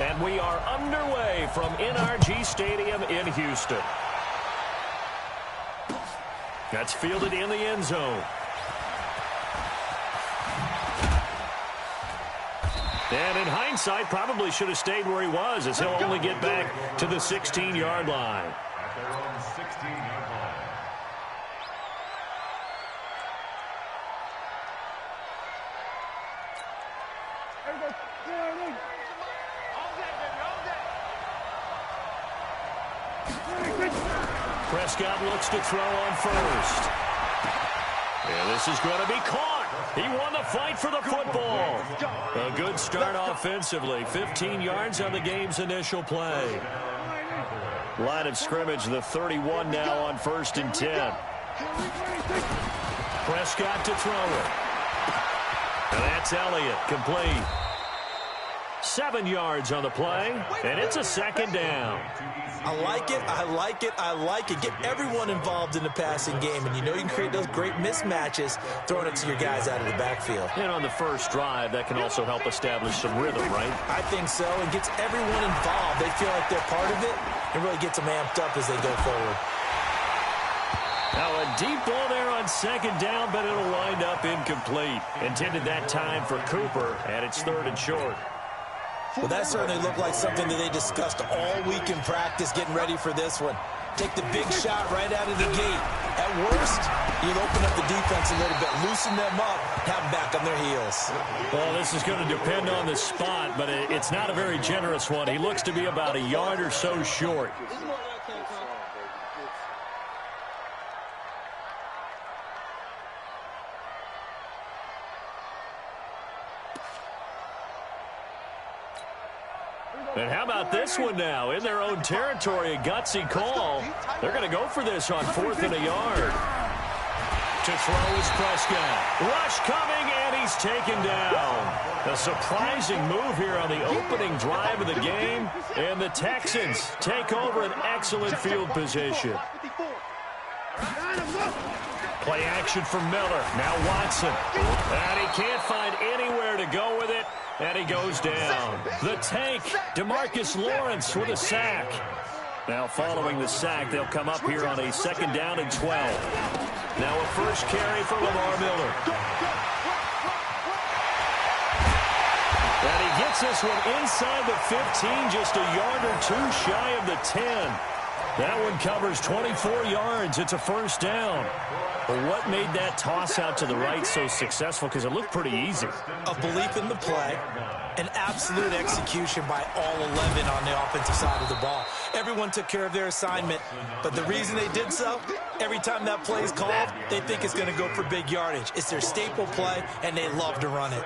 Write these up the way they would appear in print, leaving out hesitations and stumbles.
And we are underway from NRG Stadium in Houston. That's fielded in the end zone. And in hindsight, probably should have stayed where he was, as he'll only get back to the 16-yard line. At their own 16-yard line. Prescott looks to throw on first. And this is going to be caught. He won the fight for the football. A good start offensively. 15 yards on the game's initial play. Line of scrimmage, the 31 now on 1st and 10. Prescott to throw it. And that's Elliott, complete. 7 yards on the play, and it's a 2nd down. I like it, I like it, I like it. Get everyone involved in the passing game, and you know you can create those great mismatches throwing it to your guys out of the backfield. And on the first drive, that can also help establish some rhythm, right? I think so. It gets everyone involved. They feel like they're part of it, and really gets them amped up as they go forward. Now a deep ball there on 2nd down, but it'll wind up incomplete. Intended that time for Cooper, and it's 3rd and short. Well, that certainly looked like something that they discussed all week in practice, getting ready for this one. Take the big shot right out of the gate. At worst, you'll open up the defense a little bit, loosen them up, have them back on their heels. Well, this is going to depend on the spot, but it's not a very generous one. He looks to be about a yard or so short. And how about this one now? In their own territory, a gutsy call. They're going to go for this on 4th and a yard. To throw is Prescott. Rush coming, and he's taken down. A surprising move here on the opening drive of the game. And the Texans take over an excellent field position. Play action for Miller. Now Watson. And he can't find anywhere to go with it. And he goes down. The tank, DeMarcus Lawrence with a sack. Now following the sack, they'll come up here on a 2nd down and 12. Now a first carry for Lamar Miller. And he gets this one inside the 15, just a yard or two shy of the 10. That one covers 24 yards. It's a 1st down. But what made that toss out to the right so successful? Because it looked pretty easy. A belief in the play, an absolute execution by all 11 on the offensive side of the ball. Everyone took care of their assignment, but the reason they did so, every time that play is called, they think it's going to go for big yardage. It's their staple play, and they love to run it.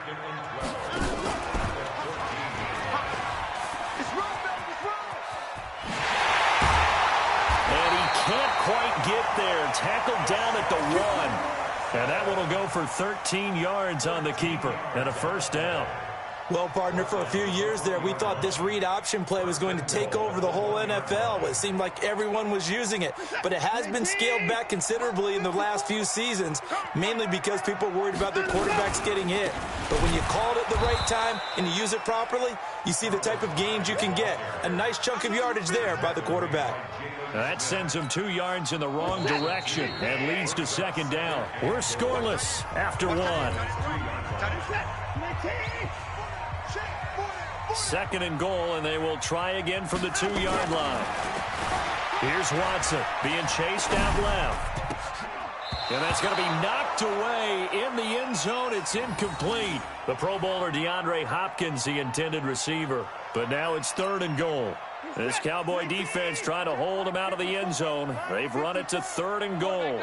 Can't quite get there. Tackled down at the 1. And that one will go for 13 yards on the keeper and a 1st down. Well, partner, for a few years there, we thought this read option play was going to take over the whole NFL. It seemed like everyone was using it. But it has been scaled back considerably in the last few seasons, mainly because people are worried about their quarterbacks getting hit. But when you call it at the right time and you use it properly, you see the type of gains you can get. A nice chunk of yardage there by the quarterback. That sends him 2 yards in the wrong direction and leads to 2nd down. We're scoreless after 1. 2nd and goal, and they will try again from the 2-yard line. Here's Watson being chased out left. And that's going to be knocked away in the end zone. It's incomplete. The Pro Bowler DeAndre Hopkins, the intended receiver. But now it's 3rd and goal. This Cowboy defense trying to hold him out of the end zone. They've run it to 3rd and goal.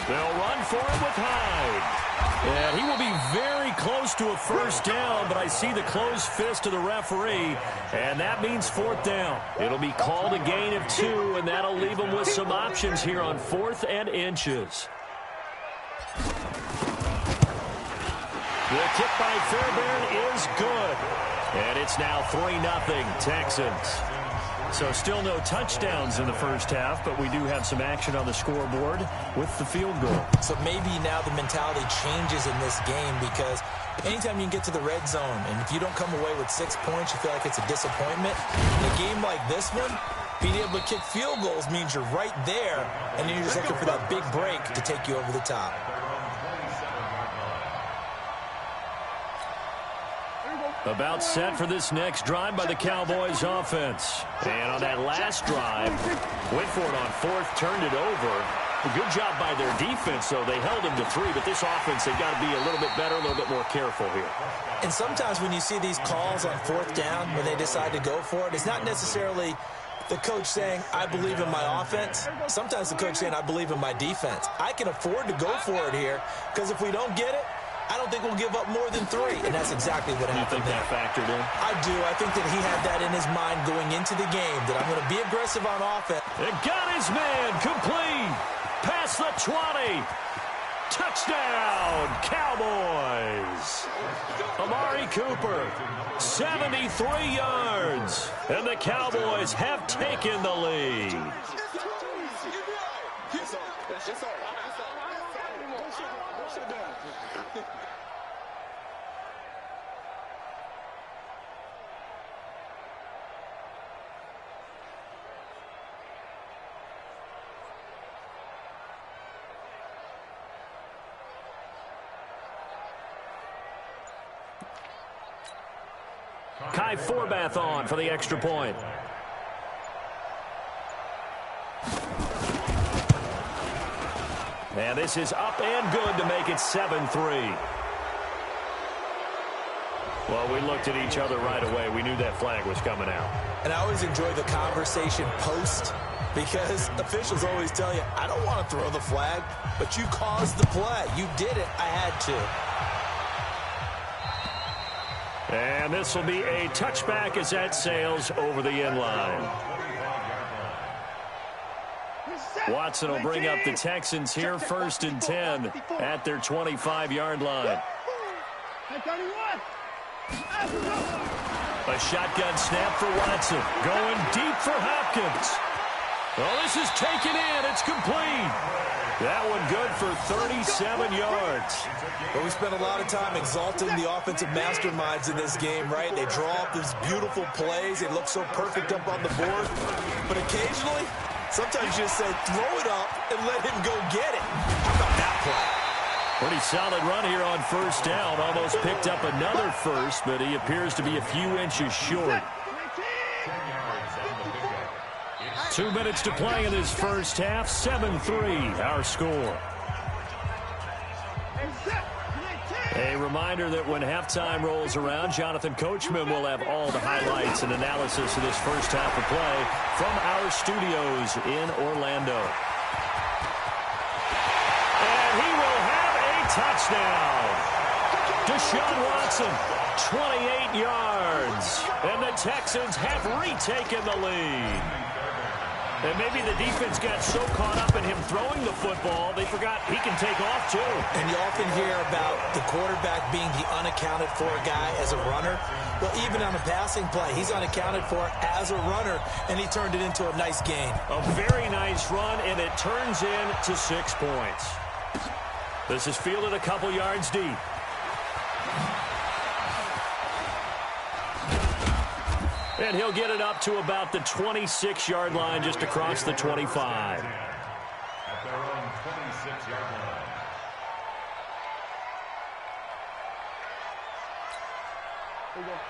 They'll run for it with Hyde. And he will be very close to a 1st down, but I see the closed fist of the referee, and that means 4th down. It'll be called a gain of 2, and that'll leave them with some options here on 4th and inches. The kick by Fairbairn is good. And it's now 3-0 Texans. So still no touchdowns in the first half, but we do have some action on the scoreboard with the field goal. So maybe now the mentality changes in this game, because anytime you can get to the red zone, and if you don't come away with 6 points, you feel like it's a disappointment. In a game like this one, being able to kick field goals means you're right there, and then you're just looking for that big break to take you over the top. About set for this next drive by the Cowboys offense. And on that last drive, went for it on fourth, turned it over. A good job by their defense, though. They held him to 3, but this offense, they've got to be a little bit better, a little bit more careful here. And sometimes when you see these calls on fourth down, when they decide to go for it, it's not necessarily the coach saying, I believe in my offense. Sometimes the coach saying, I believe in my defense. I can afford to go for it here, because if we don't get it, I don't think we'll give up more than 3, and that's exactly what happened. You think that factored in? I do. I think that he had that in his mind going into the game, that I'm going to be aggressive on offense. It got his man complete. Past the 20. Touchdown, Cowboys. Amari Cooper, 73 yards, and the Cowboys have taken the lead. Kai Forbath on for the extra point. And this is up and good to make it 7-3. Well, we looked at each other right away. We knew that flag was coming out. And I always enjoy the conversation post, because officials always tell you, I don't want to throw the flag, but you caused the play. You did it. I had to. And this will be a touchback as that sails over the end line. Watson will bring up the Texans here, 1st and 10 at their 25-yard line. A shotgun snap for Watson. Going deep for Hopkins. Oh, this is taken in. It's complete. That one good for 37 yards. Well, we spent a lot of time exalting the offensive masterminds in this game, right? They draw up these beautiful plays. They look so perfect up on the board. But occasionally, sometimes you just say, throw it up and let him go get it. How about that play? Pretty solid run here on first down. Almost picked up another first, but he appears to be a few inches short. 2 minutes to play in this first half. 7-3, our score. A reminder that when halftime rolls around, Jonathan Coachman will have all the highlights and analysis of this first half of play from our studios in Orlando. And he will have a touchdown. Deshaun Watson, 28 yards. And the Texans have retaken the lead. And maybe the defense got so caught up in him throwing the football, they forgot he can take off, too. And you often hear about the quarterback being the unaccounted for guy as a runner. Well, even on a passing play, he's unaccounted for as a runner, and he turned it into a nice gain. A very nice run, and it turns into 6 points. This is fielded a couple yards deep. And he'll get it up to about the 26-yard line, just across the 25. At their own 26-yard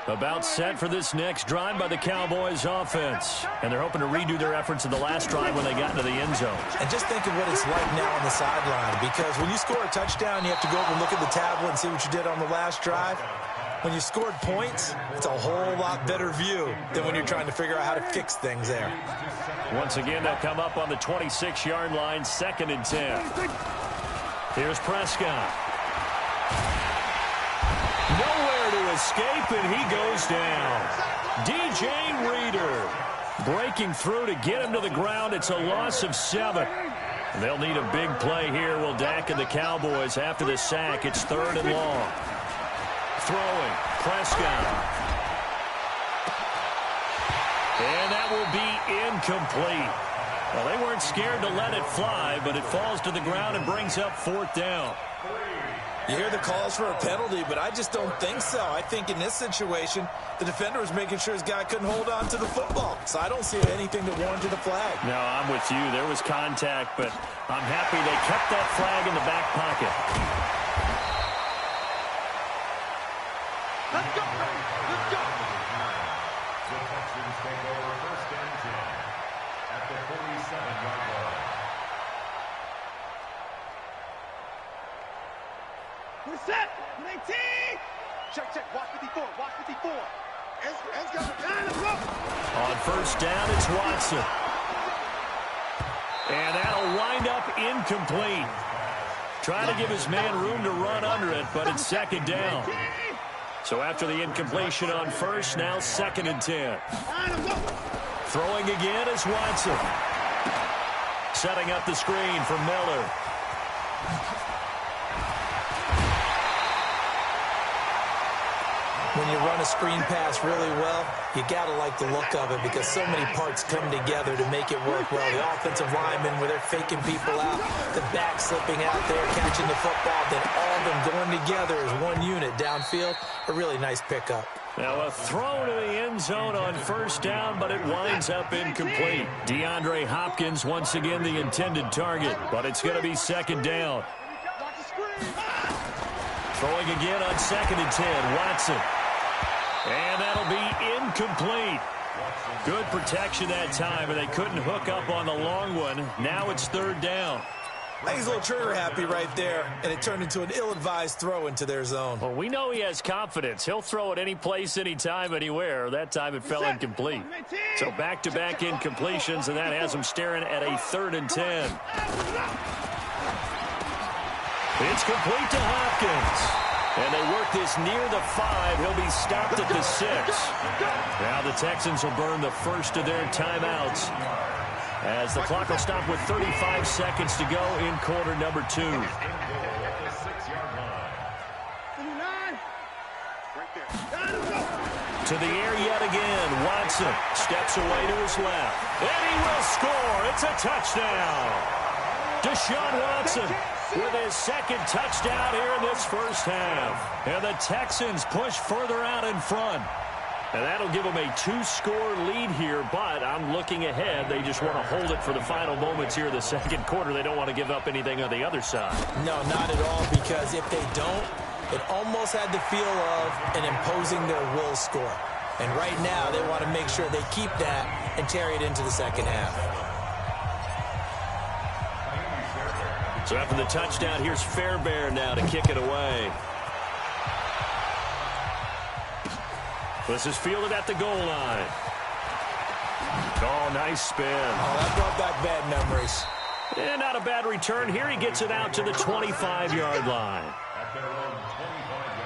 line. About set for this next drive by the Cowboys offense. And they're hoping to redo their efforts in the last drive when they got into the end zone. And just think of what it's like now on the sideline, because when you score a touchdown, you have to go over and look at the tablet and see what you did on the last drive. When you scored points, it's a whole lot better view than when you're trying to figure out how to fix things there. Once again, they'll come up on the 26-yard line, 2nd and 10. Here's Prescott. Nowhere to escape, and he goes down. DJ Reader breaking through to get him to the ground. It's a loss of 7. They'll need a big play here. Will Dak and the Cowboys after the sack. It's 3rd and long. Throwing, Prescott. And that will be incomplete. Well, they weren't scared to let it fly, but it falls to the ground and brings up 4th down. You hear the calls for a penalty, but I just don't think so. I think in this situation, the defender was making sure his guy couldn't hold on to the football. So I don't see anything that warranted a flag. No, I'm with you. There was contact, but I'm happy they kept that flag in the back pocket. Let's go! Let's go! The Texans take over 1st and 10 at the 47-yard line. We're set! 19! Check, check. Watch 54. Watch 54. Ends got it. Let's go! On 1st down, it's Watson. And that'll wind up incomplete. Trying to give his man room to run under it, but it's 2nd down. So after the incompletion on 1st, now 2nd and 10. Throwing again is Watson. Setting up the screen for Miller. When you run a screen pass really well, you got to like the look of it because so many parts come together to make it work well. The offensive linemen, where they're faking people out, the back slipping out there, catching the football, then all of them going together as one unit downfield. A really nice pickup. Now a throw to the end zone on 1st down, but it winds up incomplete. DeAndre Hopkins once again the intended target, but it's going to be 2nd down. Throwing again on 2nd and 10, Watson. And that'll be incomplete. Good protection that time, and they couldn't hook up on the long one. Now it's 3rd down. I think he's a little trigger happy right there, and it turned into an ill-advised throw into their zone. Well, we know he has confidence. He'll throw it any place, anytime, anywhere. That time it fell incomplete. So back-to-back incompletions, and that has him staring at a 3rd and 10. It's complete to Hopkins. And they work this near the 5. He'll be stopped at the 6. Now the Texans will burn the first of their timeouts as the clock will stop with 35 seconds to go in quarter number 2. To the air yet again. Watson steps away to his left. And he will score. It's a touchdown. Deshaun Watson with his 2nd touchdown here in this 1st half. And the Texans push further out in front. And that'll give them a 2-score lead here, but I'm looking ahead. They just want to hold it for the final moments here in the 2nd quarter. They don't want to give up anything on the other side. No, not at all, because if they don't, it almost had the feel of an imposing their will score. And right now, they want to make sure they keep that and carry it into the 2nd half. So after the touchdown, here's Fairbairn now to kick it away. This is fielded at the goal line. Oh, nice spin. Oh, that brought back bad memories. And not a bad return. Here he gets it out to the 25-yard line. At their own 25-yard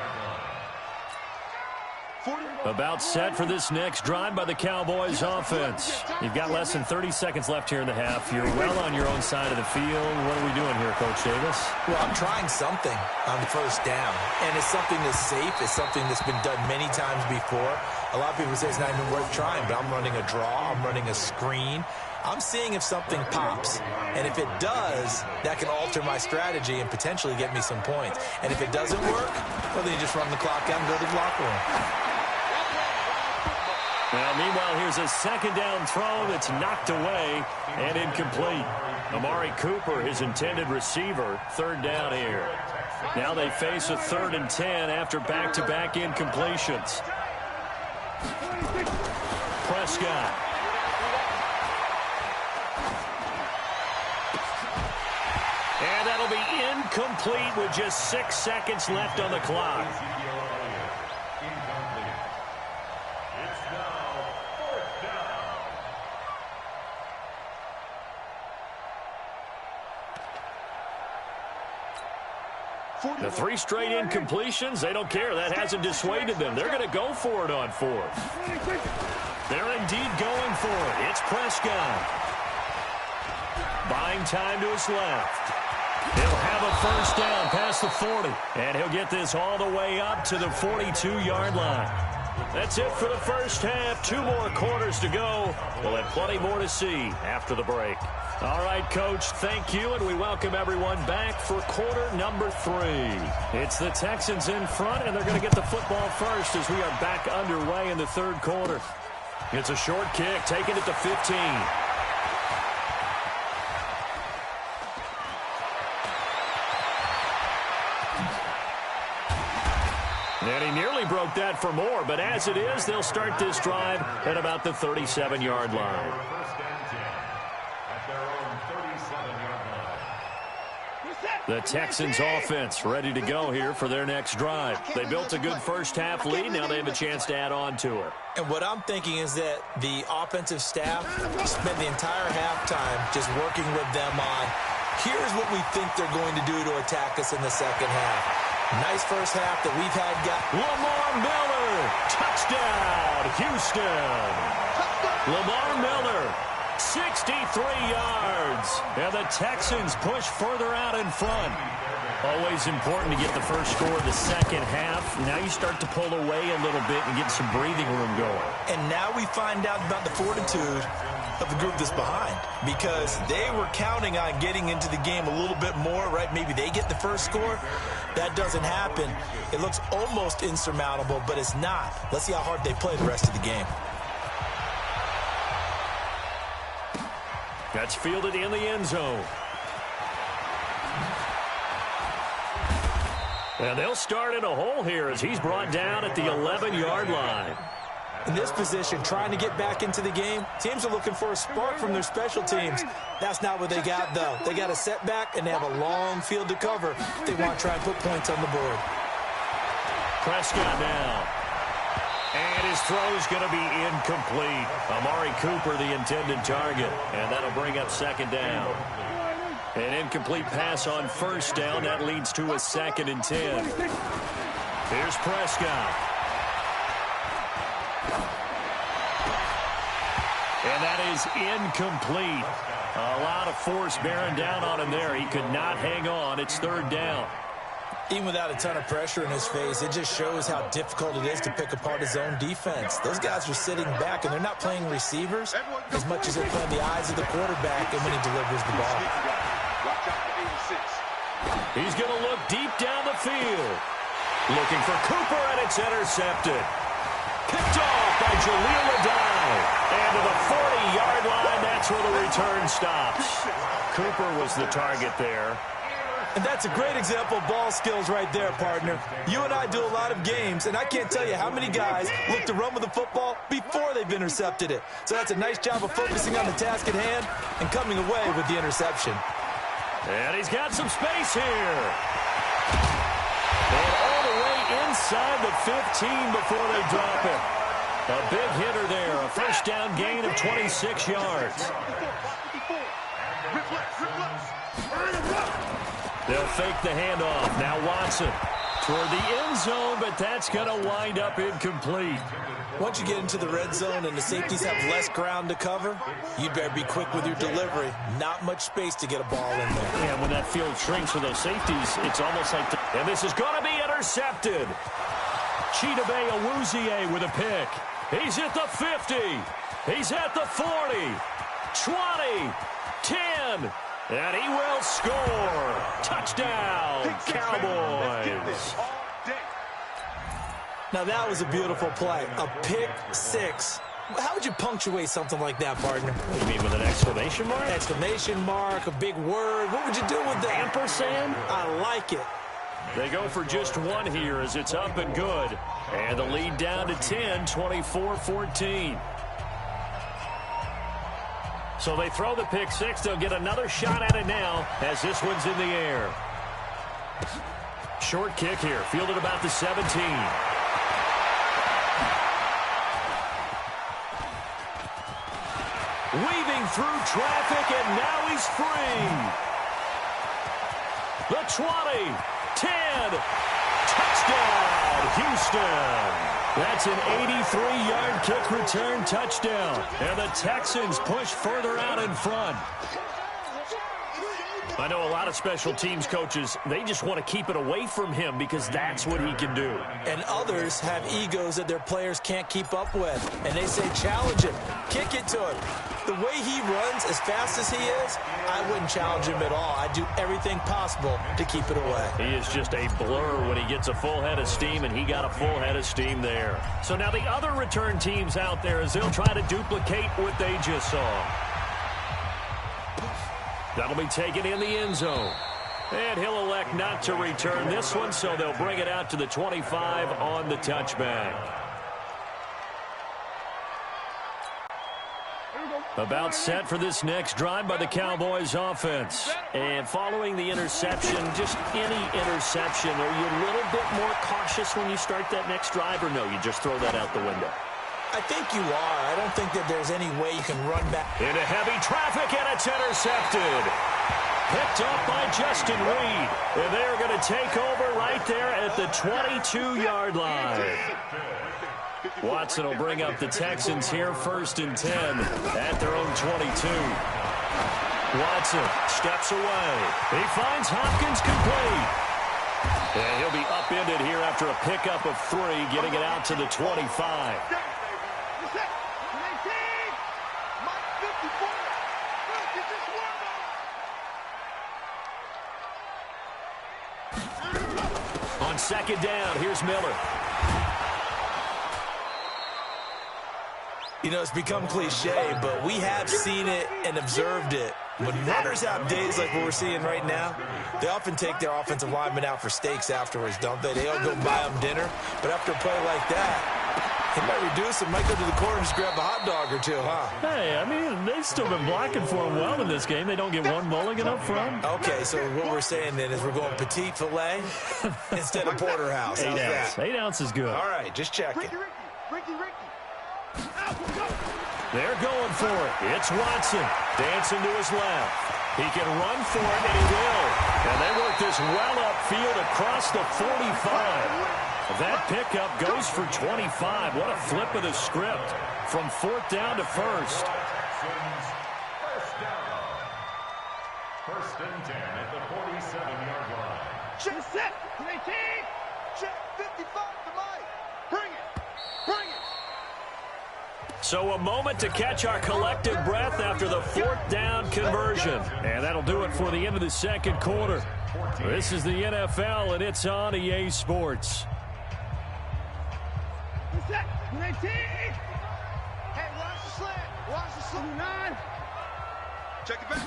line. About set for this next drive by the Cowboys offense. You've got less than 30 seconds left here in the half. You're well on your own side of the field. What are we doing here, Coach Davis? Well, I'm trying something on 1st down, and it's something that's safe. It's something that's been done many times before. A lot of people say it's not even worth trying, but I'm running a draw. I'm running a screen. I'm seeing if something pops, and if it does, that can alter my strategy and potentially get me some points. And if it doesn't work, well, then you just run the clock out and go to the locker room. Now, meanwhile, here's a 2nd down throw that's knocked away and incomplete. Amari Cooper, his intended receiver, 3rd down here. Now they face a 3rd and 10 after back-to-back incompletions. Prescott. And that'll be incomplete with just 6 seconds left on the clock. The 3 straight incompletions, they don't care. That hasn't dissuaded them. They're going to go for it on 4th. They're indeed going for it. It's Prescott. Buying time to his left. He'll have a 1st down past the 40. And he'll get this all the way up to the 42-yard line. That's it for the first half. 2 more quarters to go. We'll have plenty more to see after the break. All right, Coach, thank you, and we welcome everyone back for quarter number 3. It's the Texans in front, and they're going to get the football first as we are back underway in the third quarter. It's a short kick, taking it to 15. And he nearly broke that for more, but as it is, they'll start this drive at about the 37-yard line. The Texans offense ready to go here for their next drive. They built a good first-half lead. Now they have a chance to add on to it. And what I'm thinking is that the offensive staff spent the entire halftime just working with them on, here's what we think they're going to do to attack us in the second half. Nice first half that we've had. Lamar Miller, touchdown, Houston. Lamar Miller, 63 yards. And the Texans push further out in front. Always important to get the first score of the second half. Now you start to pull away a little bit and get some breathing room going. And now we find out about the fortitude of the group that's behind, because they were counting on getting into the game a little bit more, right? Maybe they get the first score. That doesn't happen. It looks almost insurmountable, but it's not. Let's see how hard they play the rest of the game. That's fielded in the end zone. And they'll start in a hole here as he's brought down at the 11-yard line. In this position, trying to get back into the game, teams are looking for a spark from their special teams. That's not what they got, though. They got a setback, and they have a long field to cover if they want to try and put points on the board. Prescott now. And his throw's going to be incomplete. Amari Cooper, the intended target. And that'll bring up second down. An incomplete pass on first down. That leads to a 2nd and 10. Here's Prescott. And that is incomplete. A lot of force bearing down on him there. He could not hang on. It's 3rd down. Even without a ton of pressure in his face, it just shows how difficult it is to pick apart his own defense. Those guys are sitting back, and they're not playing receivers as much as they're playing the eyes of the quarterback and when he delivers the ball. He's going to look deep down the field. Looking for Cooper, and it's intercepted. Picked off by Jaleel Adai. And to the 40-yard line, that's where the return stops. Cooper was the target there. And that's a great example of ball skills right there, partner. You and I do a lot of games, and I can't tell you how many guys look to run with the football before they've intercepted it. So that's a nice job of focusing on the task at hand and coming away with the interception. And he's got some space here. And all the way inside the 15 before they drop it. A big hitter there, a first down gain of 26 yards. They'll fake the handoff. Now Watson toward the end zone, but that's going to wind up incomplete. Once you get into the red zone and the safeties have less ground to cover, you better be quick with your delivery. Not much space to get a ball in there. And when that field shrinks for those safeties, it's almost like... And this is going to be intercepted. Chidobe Awuzie with a pick. He's at the 50. He's at the 40. 20. 10. And he will score. Touchdown, Cowboys. Now that was a beautiful play. A pick six. How would you punctuate something like that, partner? What do you mean, with an exclamation mark? Exclamation mark, a big word. What would you do with that? Ampersand? I like it. They go for just one here as it's up and good. And the lead down to 10, 24-14. So they throw the pick six. They'll get another shot at it now as this one's in the air. Short kick here, fielded about the 17. Weaving through traffic, and now he's free. The 20, 10, touchdown, Houston. That's an 83-yard kick return touchdown. And the Texans push further out in front. I know a lot of special teams coaches, they just want to keep it away from him because that's what he can do. And others have egos that their players can't keep up with. And they say, challenge him, kick it to him. The way he runs as fast as he is, I wouldn't challenge him at all. I'd do everything possible to keep it away. He is just a blur when he gets a full head of steam, and he got a full head of steam there. So now the other return teams out there as they'll try to duplicate what they just saw. That'll be taken in the end zone. And he'll elect not to return this one, so they'll bring it out to the 25 on the touchback. About set for this next drive by the Cowboys offense. And following the interception, just any interception, are you a little bit more cautious when you start that next drive, or no, you just throw that out the window? I think you are. I don't think that there's any way you can run back. Into heavy traffic, and it's intercepted. Picked up by Justin Reed. And they're going to take over right there at the 22-yard line. Watson will bring up the Texans here, 1st and 10 at their own 22. Watson steps away. He finds Hopkins complete. And he'll be upended here after a pickup of 3, getting it out to the 25. On 2nd down, here's Miller. You know, it's become cliche, but we have seen it and observed it. When runners have days like what we're seeing right now, they often take their offensive linemen out for steaks afterwards, don't they? They all go buy them dinner. But after a play like that, he might reduce it, might go to the corner and just grab a hot dog or two, huh? Hey, I mean, they've still been blocking for him well in this game. They don't get one mulligan up front. Okay, so what we're saying then is we're going petite filet instead of porterhouse. 8 ounce. 8 ounce is good. All right, just checking. Ricky. They're going for it. It's Watson dancing to his left. He can run for it, and he will. And they work this well upfield across the 45. That pickup goes for 25. What a flip of the script from 4th down to 1st. First and 10 at the 47-yard line. Check set. 19. Check 55 to Mike. Bring it. So a moment to catch our collective breath after the 4th down conversion. And that'll do it for the end of the 2nd quarter. This is the NFL, and it's on EA Sports. Set. 19. Hey, watch the slant. Watch the slant. 9. Check it back.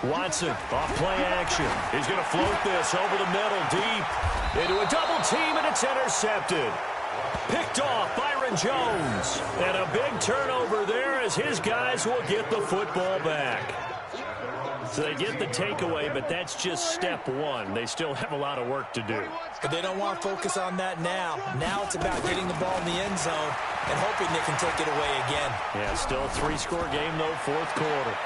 Watson off play action. He's going to float this over the middle deep into a double team, and it's intercepted. Picked off Byron Jones. And a big turnover there as his guys will get the football back. So they get the takeaway, but that's just step 1. They still have a lot of work to do. But they don't want to focus on that now. Now it's about getting the ball in the end zone and hoping they can take it away again. Yeah, still a 3-score game, though, 4th quarter.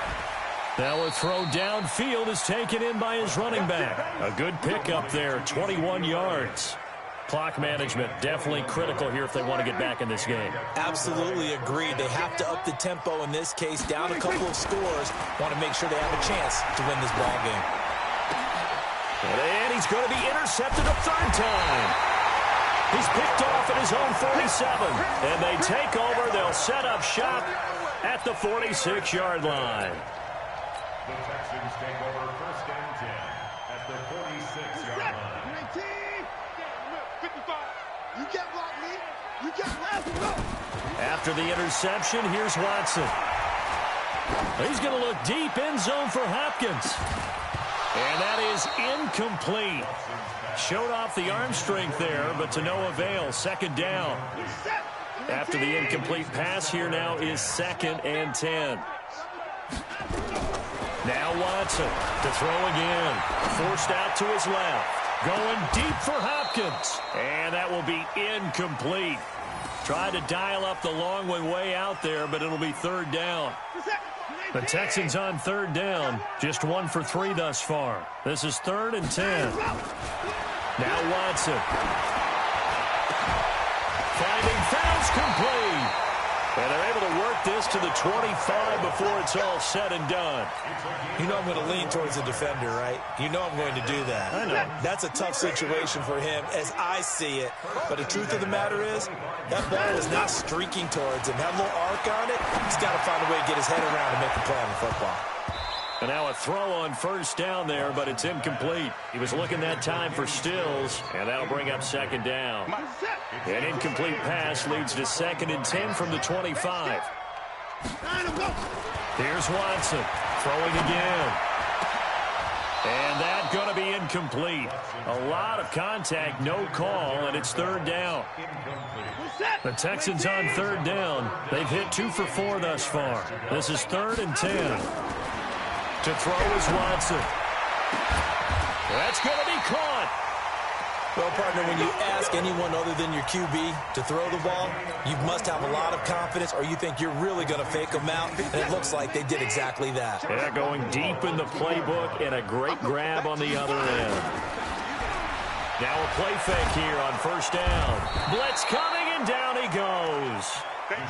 Now a throw downfield is taken in by his running back. A good pickup there, 21 yards. Clock management definitely critical here if they want to get back in this game. Absolutely agreed. They have to up the tempo in this case, down a couple of scores. Want to make sure they have a chance to win this ball game. And he's going to be intercepted a 3rd time. He's picked off at his own 47. And they take over. They'll set up shop at the 46-yard line. The Texans take over 1st and 10 at the 46-yard line. 19. 55. You can't block me. You can't block me. After the interception, here's Watson. He's going to look deep end zone for Hopkins. And that is incomplete. Showed off the arm strength there, but to no avail. 2nd down. After the incomplete pass, here now is 2nd and 10. Now Watson to throw again. Forced out to his left. Going deep for Hopkins. And that will be incomplete. Tried to dial up the long one way out there, but it'll be 3rd down. The Texans on 3rd down. Just 1 for 3 thus far. This is 3rd and 10. Now Watson. Finding Fouls complete. And they're able to work get this to the 25 before it's all said and done. You know I'm going to lean towards the defender, right? You know I'm going to do that. I know. That's a tough situation for him as I see it. But the truth of the matter is, that ball is not streaking towards him. That little arc on it, he's got to find a way to get his head around and make a play on the football. And now a throw on first down there, but it's incomplete. He was looking that time for Stills, and that'll bring up second down. An incomplete pass leads to 2nd and 10 from the 25. Here's Watson throwing again. And that's going to be incomplete. A lot of contact, no call, and it's 3rd down. The Texans on 3rd down. They've hit 2 for 4 thus far. This is 3rd and 10. To throw is Watson. That's going to be caught. Well, partner, when you ask anyone other than your QB to throw the ball, you must have a lot of confidence or you think you're really going to fake them out, and it looks like they did exactly that. Yeah, going deep in the playbook and a great grab on the other end. Now a play fake here on first down. Blitz coming, and down he goes.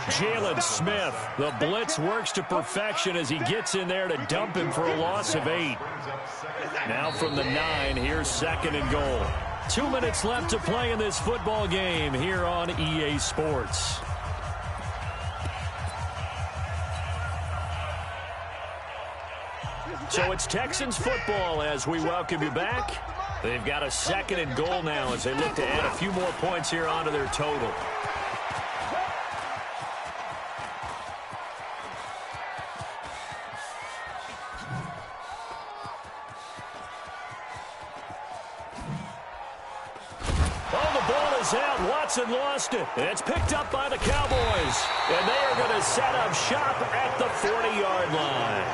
Jalen Smith, the blitz works to perfection as he gets in there to dump him for a loss of 8. Now from the 9, here's 2nd and goal. 2 minutes left to play in this football game here on EA Sports. So it's Texans football as we welcome you back. They've got a 2nd and goal now as they look to add a few more points here onto their total. Out. Watson lost it. It's picked up by the Cowboys. And they are going to set up shop at the 40-yard line.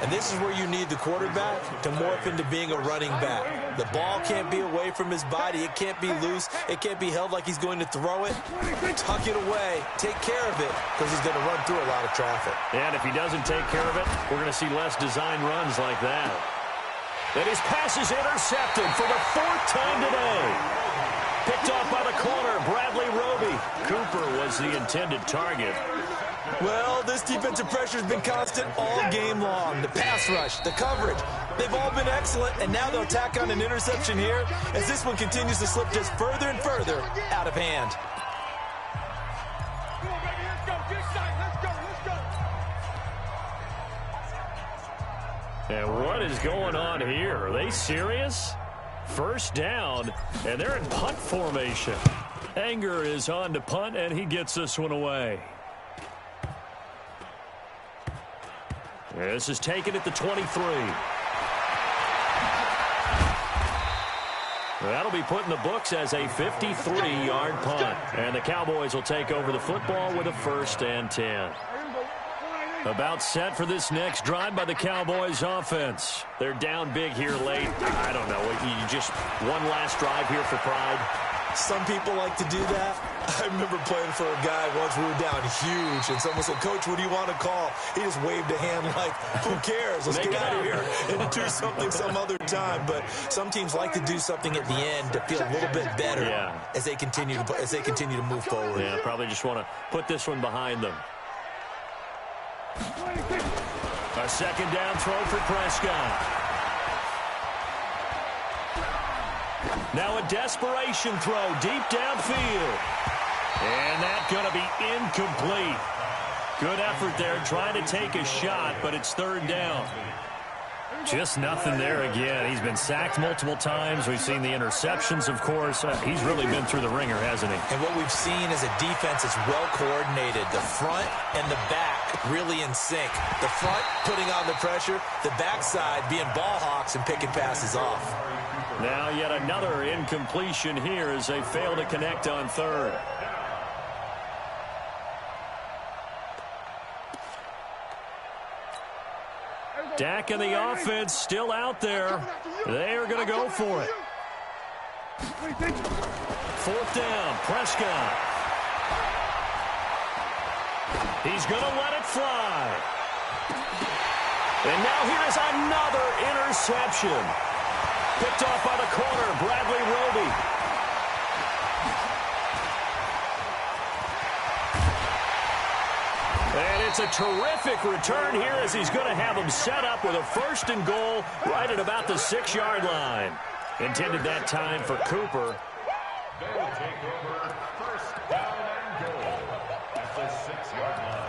And this is where you need the quarterback to morph into being a running back. The ball can't be away from his body. It can't be loose. It can't be held like he's going to throw it. Tuck it away. Take care of it because he's going to run through a lot of traffic. And if he doesn't take care of it, we're going to see less design runs like that. And his pass is intercepted for the 4th time today. Picked off by the corner, Bradley Roby. Cooper was the intended target. Well, this defensive pressure has been constant all game long. The pass rush, the coverage, they've all been excellent, and now they'll tack on an interception here as this one continues to slip just further and further out of hand. Come on, baby, let's go. Get sight. Let's go. And what is going on here? Are they serious? First down, and they're in punt formation. Anger is on to punt, and he gets this one away. This is taken at the 23. That'll be put in the books as a 53-yard punt. And the Cowboys will take over the football with a 1st and 10. About set for this next drive by the Cowboys offense. They're down big here late. I don't know. You just one last drive here for pride. Some people like to do that. I remember playing for a guy once. We were down huge, and someone said, "Coach, what do you want to call?" He just waved a hand like, "Who cares? Let's get out of here and do something some other time." But some teams like to do something at the end to feel a little bit better as they continue to move forward. Yeah, probably just want to put this one behind them. A 2nd down throw for Prescott. Now a desperation throw deep downfield. And that's going to be incomplete. Good effort there trying to take a shot, but it's 3rd down. Just nothing there again. He's been sacked multiple times. We've seen the interceptions, of course. He's really been through the ringer, hasn't he? And what we've seen is a defense that's well coordinated. The front and the back really in sync. The front putting on the pressure, the backside being ball hawks and picking passes off. Now yet another incompletion here as they fail to connect on 3rd. Dak and the offense still out there. They are going to go for it. 4th down, Prescott. He's going to let it fly. And now here is another interception. Picked off by the corner, Bradley Roby. And it's a terrific return here as he's going to have him set up with a 1st and goal right at about the 6-yard line. Intended that time for Cooper. They will take over 1st down and goal at the 6-yard line.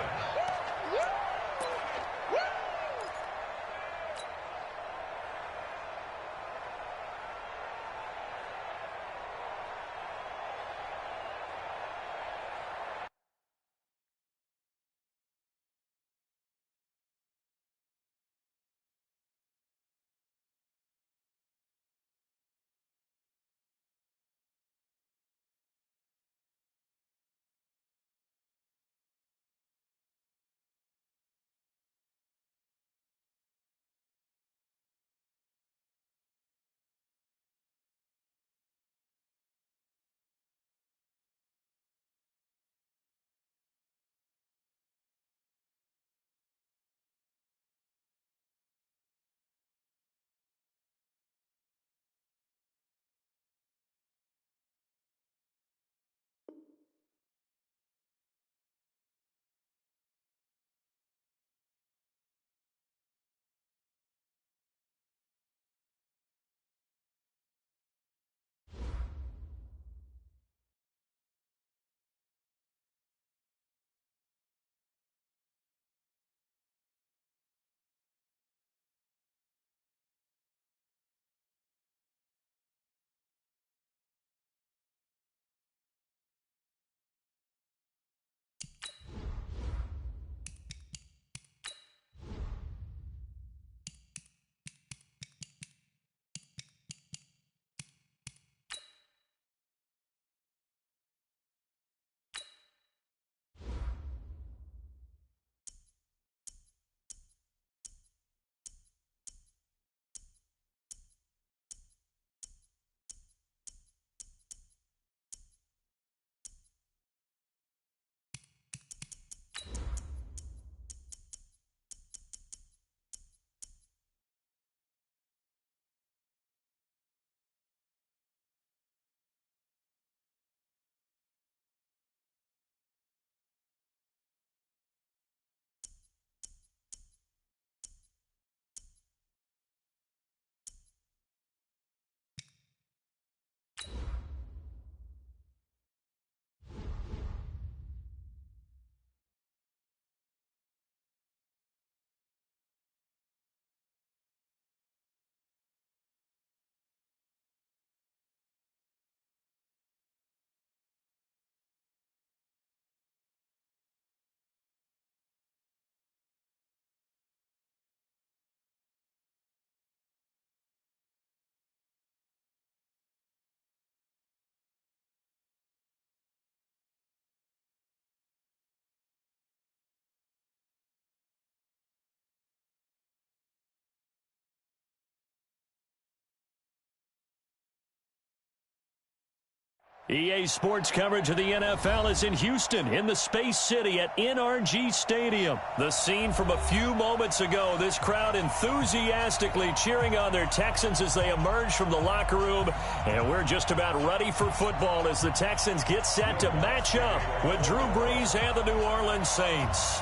EA Sports coverage of the NFL is in Houston, in the Space City at NRG Stadium. The scene from a few moments ago, this crowd enthusiastically cheering on their Texans as they emerge from the locker room. And we're just about ready for football as the Texans get set to match up with Drew Brees and the New Orleans Saints.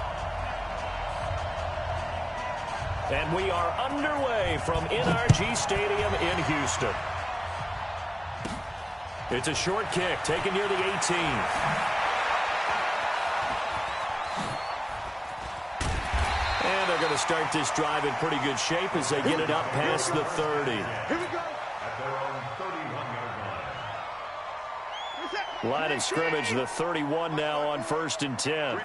And we are underway from NRG Stadium in Houston. It's a short kick taken near the 18. And they're going to start this drive in pretty good shape as they get it up past the 30. Here we go. At their own 31-yard line. Line of scrimmage, the 31 now on 1st and 10.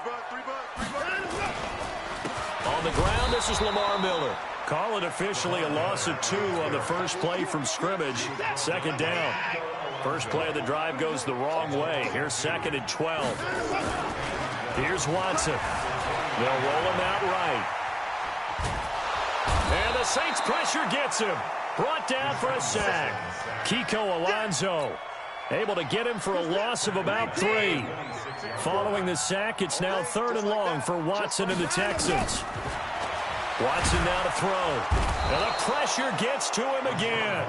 On the ground, this is Lamar Miller. Call it officially a loss of 2 on the first play from scrimmage. 2nd down. First play of the drive goes the wrong way. Here's 2nd and 12. Here's Watson. They'll roll him out right. And the Saints pressure gets him. Brought down for a sack. Kiko Alonso able to get him for a loss of about 3. Following the sack, it's now 3rd and long for Watson and the Texans. Watson now to throw. And the pressure gets to him again.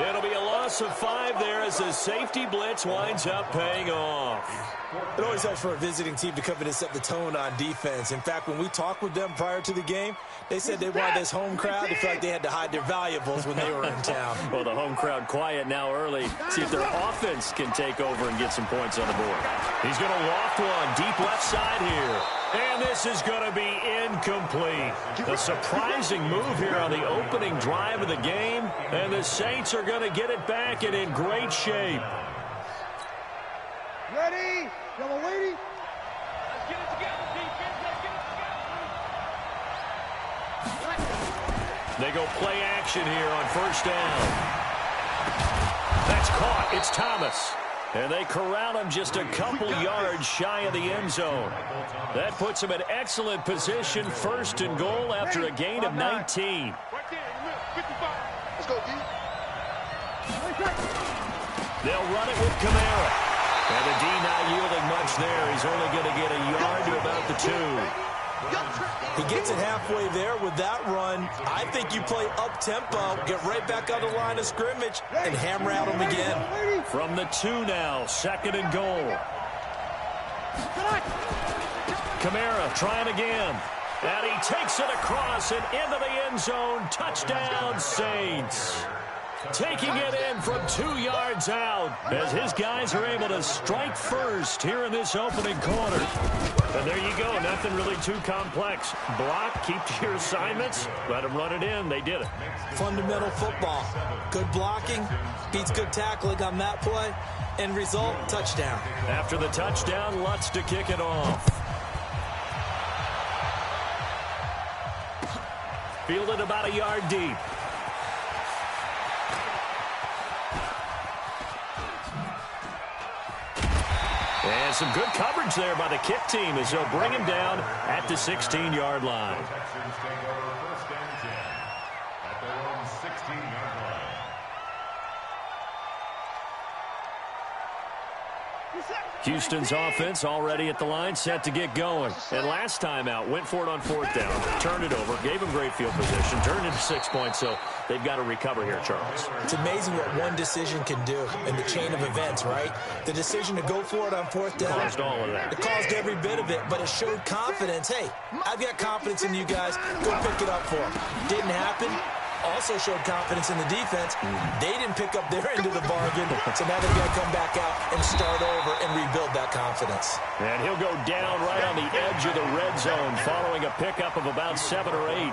It'll be a loss loss of 5 there as the safety blitz winds up paying off. It always helps for a visiting team to come in and set the tone on defense. In fact, when we talked with them prior to the game, they said they wanted this home crowd to feel like they had to hide their valuables when they were in town. Well, the home crowd quiet now early. See if their offense can take over and get some points on the board. He's going to loft one deep left side here. And this is going to be incomplete. A surprising move here on the opening drive of the game. And the Saints are going to get it back and in great shape. Ready? Y'all waiting? Let's get it together, defense. Let's get it together. They go play action here on first down. That's caught. It's Thomas. And they corral him just a couple yards shy of the end zone. That puts him in excellent position, first and goal after a gain of 19. Right there, 55. Let's go, D. They'll run it with Kamara. And the D not yielding much there. He's only going to get a yard to about the 2. He gets it halfway there with that run. I think you play up-tempo, get right back on the line of scrimmage, and hammer out him again. From the 2 now, second and goal. Kamara trying again. And he takes it across and into the end zone. Touchdown, Saints. Taking it in from 2 yards out as his guys are able to strike first here in this opening quarter. And there you go. Nothing really too complex. Block, keep to your assignments, let them run it in. They did it. Fundamental football. Good blocking, beats good tackling on that play. End result, touchdown. After the touchdown, Lutz to kick it off. Fielded about a yard deep. And some good coverage there by the kick team as they'll bring him down at the 16-yard line. Texans take over first and 10 at their own 16-yard line. Houston's offense already at the line, set to get going. And last time out, went for it on fourth down, turned it over, gave them great field position, turned into 6 points, so they've got to recover here, Charles. It's amazing what one decision can do in the chain of events, right? The decision to go for it on fourth down. Caused all of that. It caused every bit of it, but it showed confidence. Hey, I've got confidence in you guys. Go pick it up for them. Didn't happen. Also showed confidence in the defense. They didn't pick up their end of the bargain, so now they've got to come back out and start over and rebuild that confidence. And he'll go down right on the edge of the red zone following a pickup of about 7 or 8.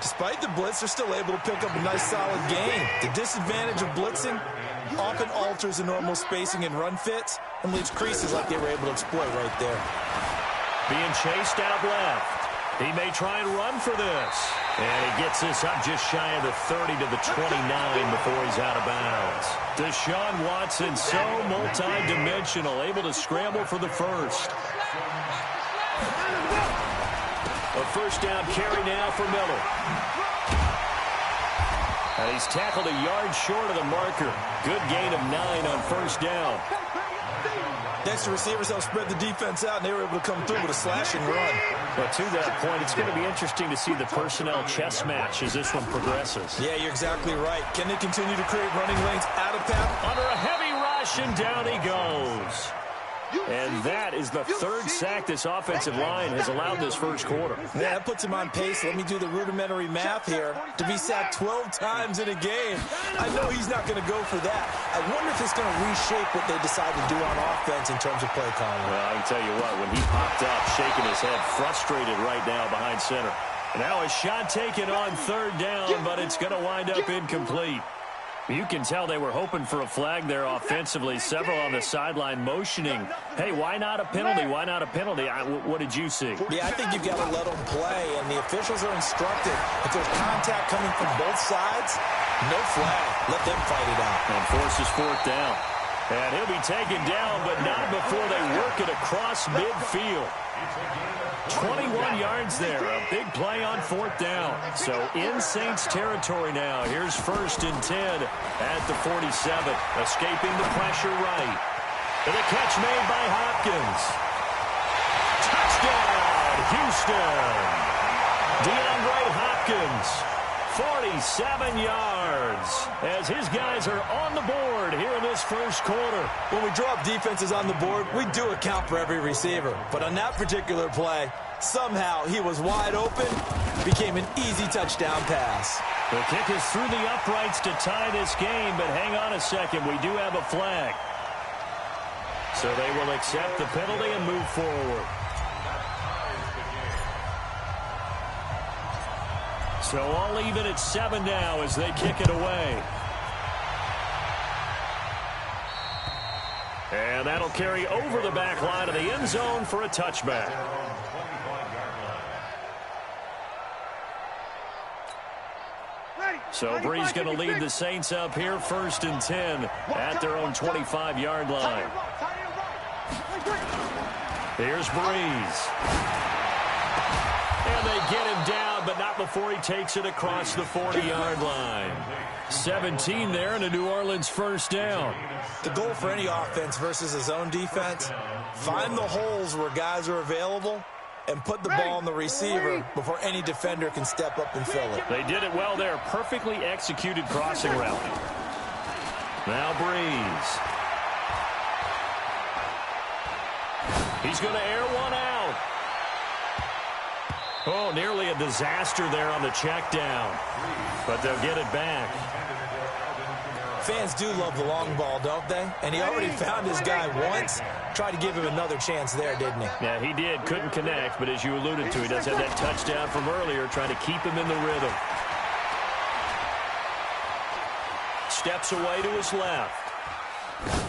Despite the blitz, they're still able to pick up a nice, solid gain. The disadvantage of blitzing often alters the normal spacing and run fits and leaves creases like they were able to exploit right there. Being chased out left. He may try and run for this. And he gets this up just shy of the 30 to the 29 before he's out of bounds. Deshaun Watson, so multi-dimensional, able to scramble for the first. A first down carry now for Miller. And he's tackled a yard short of the marker. Good gain of 9 on first down. Next, the receivers helped spread the defense out, and they were able to come through with a slashing run. But to that point, it's going to be interesting to see the personnel chess match as this one progresses. Yeah, you're exactly right. Can they continue to create running lanes out of path? Under a heavy rush, and down he goes. And that is the third sack this offensive line has allowed this first quarter. Yeah, that puts him on pace. Let me do the rudimentary math here. To be sacked 12 times in a game, I know he's not going to go for that. I wonder if it's going to reshape what they decide to do on offense in terms of play calling. Well, I can tell you what, when he popped up, shaking his head, frustrated right now behind center. Now a shot taken on third down, but it's going to wind up incomplete. You can tell they were hoping for a flag there offensively. Several on the sideline motioning. Hey, why not a penalty? Why not a penalty? What did you see? Yeah, I think you've got to let them play, and the officials are instructed. If there's contact coming from both sides, no flag. Let them fight it out. And forces fourth down. And he'll be taken down, but not before they work it across midfield. 21 yards there, a big play on fourth down. So in Saints territory now. Here's first and 10 at the 47. Escaping the pressure right. And the catch made by Hopkins. Touchdown, Houston. DeAndre Hopkins 47 yards as his guys are on the board here in this first quarter. When we drop defenses on the board, we do account for every receiver. But on that particular play, somehow he was wide open, became an easy touchdown pass. The kick is through the uprights to tie this game, but hang on a second. We do have a flag. So they will accept the penalty and move forward. So all even at 7 now as they kick it away. And that'll carry over the back line of the end zone for a touchback. So Bree's going to lead the Saints up here 1st and 10 at their own 25-yard line. Here's Breeze. And they get him down, but not before he takes it across the 40-yard line. 17 there and a New Orleans first down. The goal for any offense versus his own defense, find the holes where guys are available and put the ball on the receiver before any defender can step up and fill it. They did it well there. Perfectly executed crossing route. Now Breeze. He's going to air one out. Oh, nearly a disaster there on the check down. But they'll get it back. Fans do love the long ball, don't they? And he already found his guy once. Tried to give him another chance there, didn't he? Yeah, he did. Couldn't connect, but as you alluded to, he does have that touchdown from earlier, trying to keep him in the rhythm. Steps away to his left.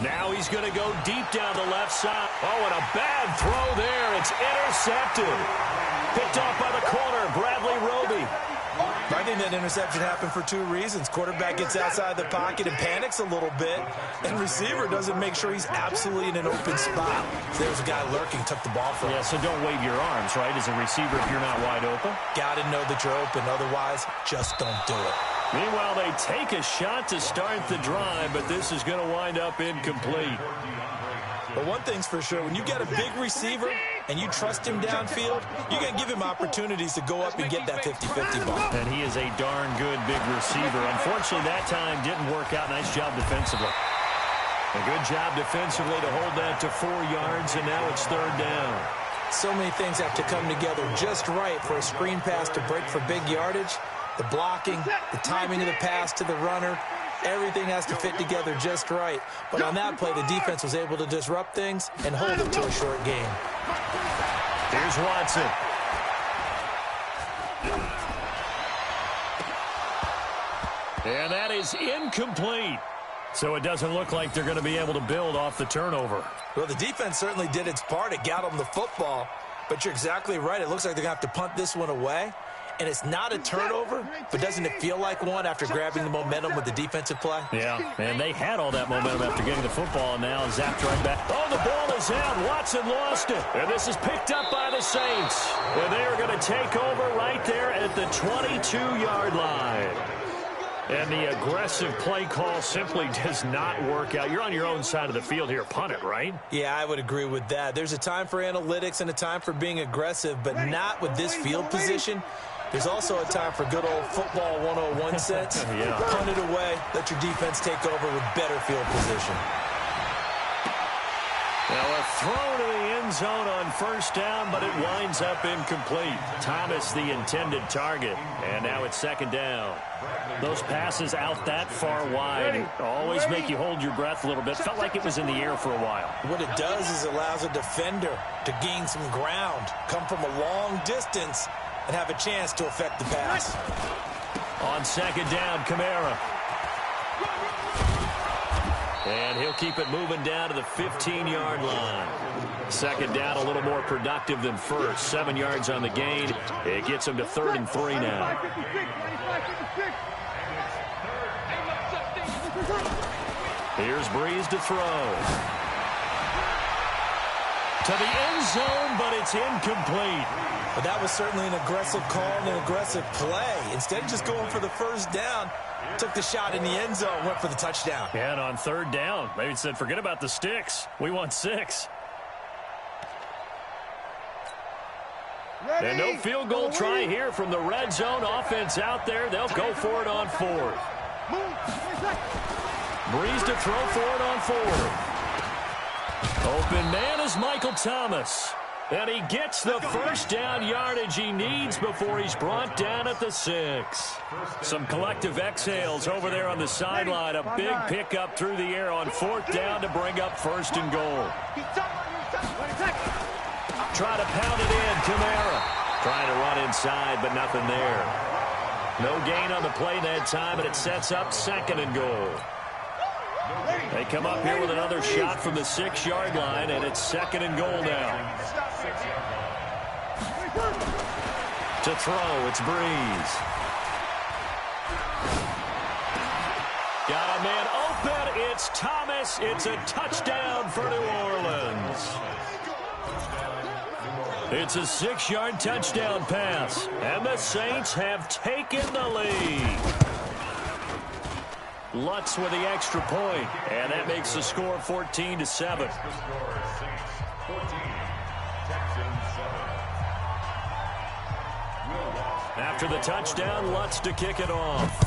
Now he's going to go deep down the left side. Oh, and a bad throw there. It's intercepted. Picked off by the corner, Bradley Roby. I think that interception happened for 2 reasons. Quarterback gets outside the pocket and panics a little bit, and receiver doesn't make sure he's absolutely in an open spot. So there's a guy lurking, took the ball from him. Yeah, so don't wave your arms, right, as a receiver if you're not wide open. Got to know that you're open. Otherwise, just don't do it. Meanwhile, they take a shot to start the drive, but this is going to wind up incomplete. But one thing's for sure, when you get a big receiver and you trust him downfield, you're going to give him opportunities to go up and get that 50-50 ball. And he is a darn good big receiver. Unfortunately, that time didn't work out. Nice job defensively. A good job defensively to hold that to 4 yards, and now it's 3rd down. So many things have to come together just right for a screen pass to break for big yardage. The blocking, the timing of the pass to the runner, everything has to fit together just right. But on that play, the defense was able to disrupt things and hold it to a short game. Here's Watson. And that is incomplete. So it doesn't look like they're going to be able to build off the turnover. Well, the defense certainly did its part. It got them the football. But you're exactly right. It looks like they're going to have to punt this one away. And it's not a turnover, but doesn't it feel like one after grabbing the momentum with the defensive play? Yeah, and they had all that momentum after getting the football, and now zapped right back. Oh, the ball is out. Watson lost it. And this is picked up by the Saints. And they are going to take over right there at the 22-yard line. And the aggressive play call simply does not work out. You're on your own side of the field here. Punt it, right? Yeah, I would agree with that. There's a time for analytics and a time for being aggressive, but not with this field position. There's also a time for good old football 101 sense. Yeah. Punt it away. Let your defense take over with better field position. Now a throw to the end zone on 1st down, but it winds up incomplete. Thomas the intended target, and now it's 2nd down. Those passes out that far wide always make you hold your breath a little bit. Felt like it was in the air for a while. What it does is allows a defender to gain some ground, come from a long distance, and have a chance to affect the pass. On 2nd down, Kamara. And he'll keep it moving down to the 15-yard line. 2nd down, a little more productive than 1st. 7 yards on the gain. It gets him to 3rd and 3 now. Here's Breeze to throw. To the end zone, but it's incomplete. But that was certainly an aggressive call and an aggressive play. Instead of just going for the 1st down, took the shot in the end zone, went for the touchdown. And on 3rd down, they said, forget about the sticks. We want 6. And no field goal try here from the red zone. Offense out there. They'll go for it on fourth. Breeze to throw for it on fourth. Open man is Michael Thomas. And he gets the first down yardage he needs before he's brought down at the 6. Some collective exhales over there on the sideline. A big pickup through the air on fourth down to bring up first and goal. Try to pound it in. Kamara trying to run inside, but nothing there. No gain on the play that time, and it sets up second and goal. They come up here with another shot from the 6-yard line, and it's second and goal now. To throw, it's Breeze. Got a man open. It's Thomas. It's a touchdown for New Orleans. It's a 6-yard touchdown pass, and the Saints have taken the lead. Lutz with the extra point, and that makes the score 14-7. After the touchdown, Lutz to kick it off.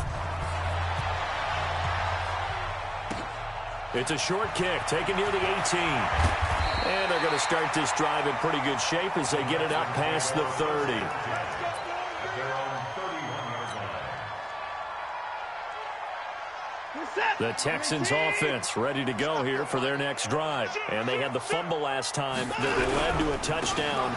It's a short kick, taken near the 18. And they're going to start this drive in pretty good shape as they get it up past the 30. The Texans offense ready to go here for their next drive. And they had the fumble last time that led to a touchdown.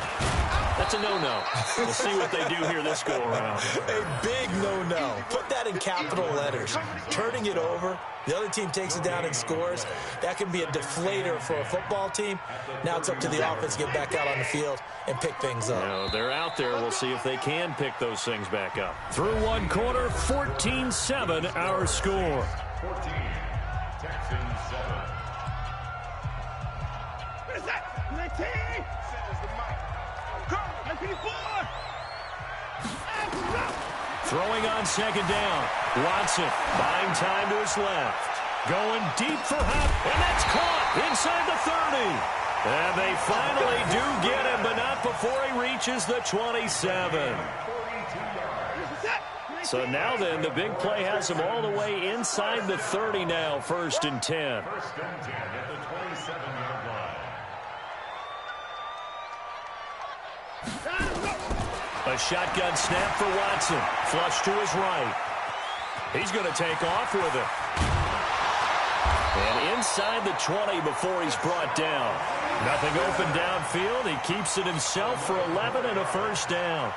That's a no-no. We'll see what they do here this go-around. A big no-no. Put that in capital letters. Turning it over, the other team takes it down and scores. That can be a deflator for a football team. Now it's up to the offense to get back out on the field and pick things up. No, they're out there. We'll see if they can pick those things back up. Through one quarter, 14-7 our score. 14, Texans 7. What is that? 19. Says the mic. Throwing on second down. Watson buying time to his left. Going deep for half, and that's caught inside the 30. And they finally do get him, but not before he reaches the 27. So now then, the big play has him all the way inside the 30 now, 1st and 10. First and 10 at the 27-yard line. A shotgun snap for Watson. Flush to his right. He's going to take off with it. And inside the 20 before he's brought down. Nothing open downfield. He keeps it himself for 11 and a first down.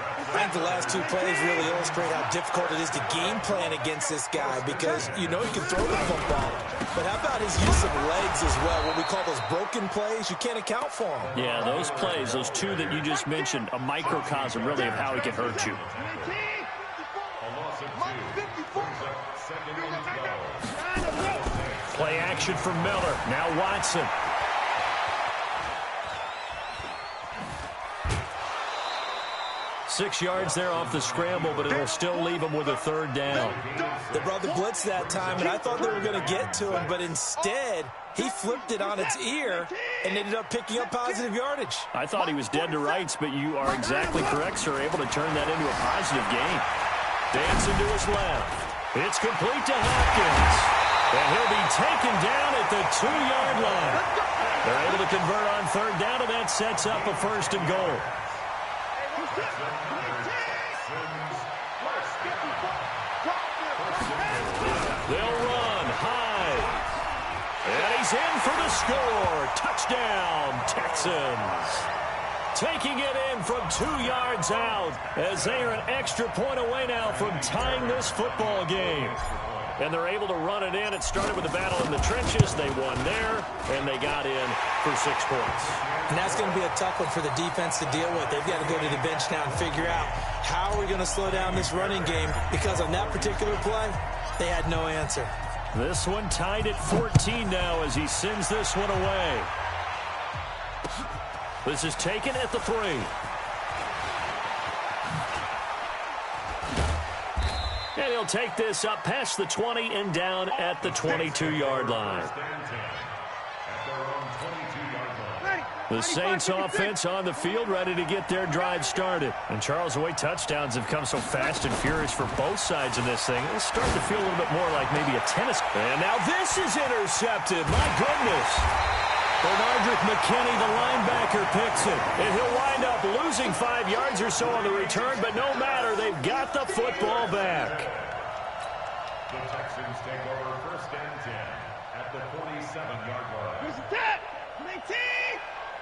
I think the last two plays really illustrate how difficult it is to game plan against this guy because you know he can throw the football. But how about his use of legs as well? What we call those broken plays, you can't account for them. Yeah, those plays, those two that you just mentioned, a microcosm really of how he can hurt you. A loss of 2 brings up second and 12. Play action for Miller. Now Watson. Six yards there off the scramble, but it'll still leave him with a third down. They brought the blitz that time, and I thought they were going to get to him, but instead, he flipped it on its ear and ended up picking up positive yardage. I thought he was dead to rights, but you are exactly correct, sir. Able to turn that into a positive gain. Dancing to his left. It's complete to Hopkins. And he'll be taken down at the 2-yard line. They're able to convert on third down, and that sets up a 1st and goal. They'll run high. And he's in for the score. Touchdown, Texans. Taking it in from 2 yards out as they are an extra point away now from tying this football game. And they're able to run it in. It started with a battle in the trenches. They won there, and they got in for 6 points. And that's going to be a tough one for the defense to deal with. They've got to go to the bench now and figure out how are we going to slow down this running game, because on that particular play, they had no answer. This one tied at 14 now as he sends this one away. This is taken at the 3. And he'll take this up past the 20 and down at the 22-yard line. The Saints offense on the field, ready to get their drive started. And Charles, the way touchdowns have come so fast and furious for both sides in this thing, it's starting to feel a little bit more like maybe a tennis. And now this is intercepted. My goodness. Bernardrick McKinney, the linebacker, picks it. And he'll wind up losing 5 yards or so on the return, but no matter, they've got the football back. The Texans take over first and 10 at the 47-yard line. Here's the tap. 19.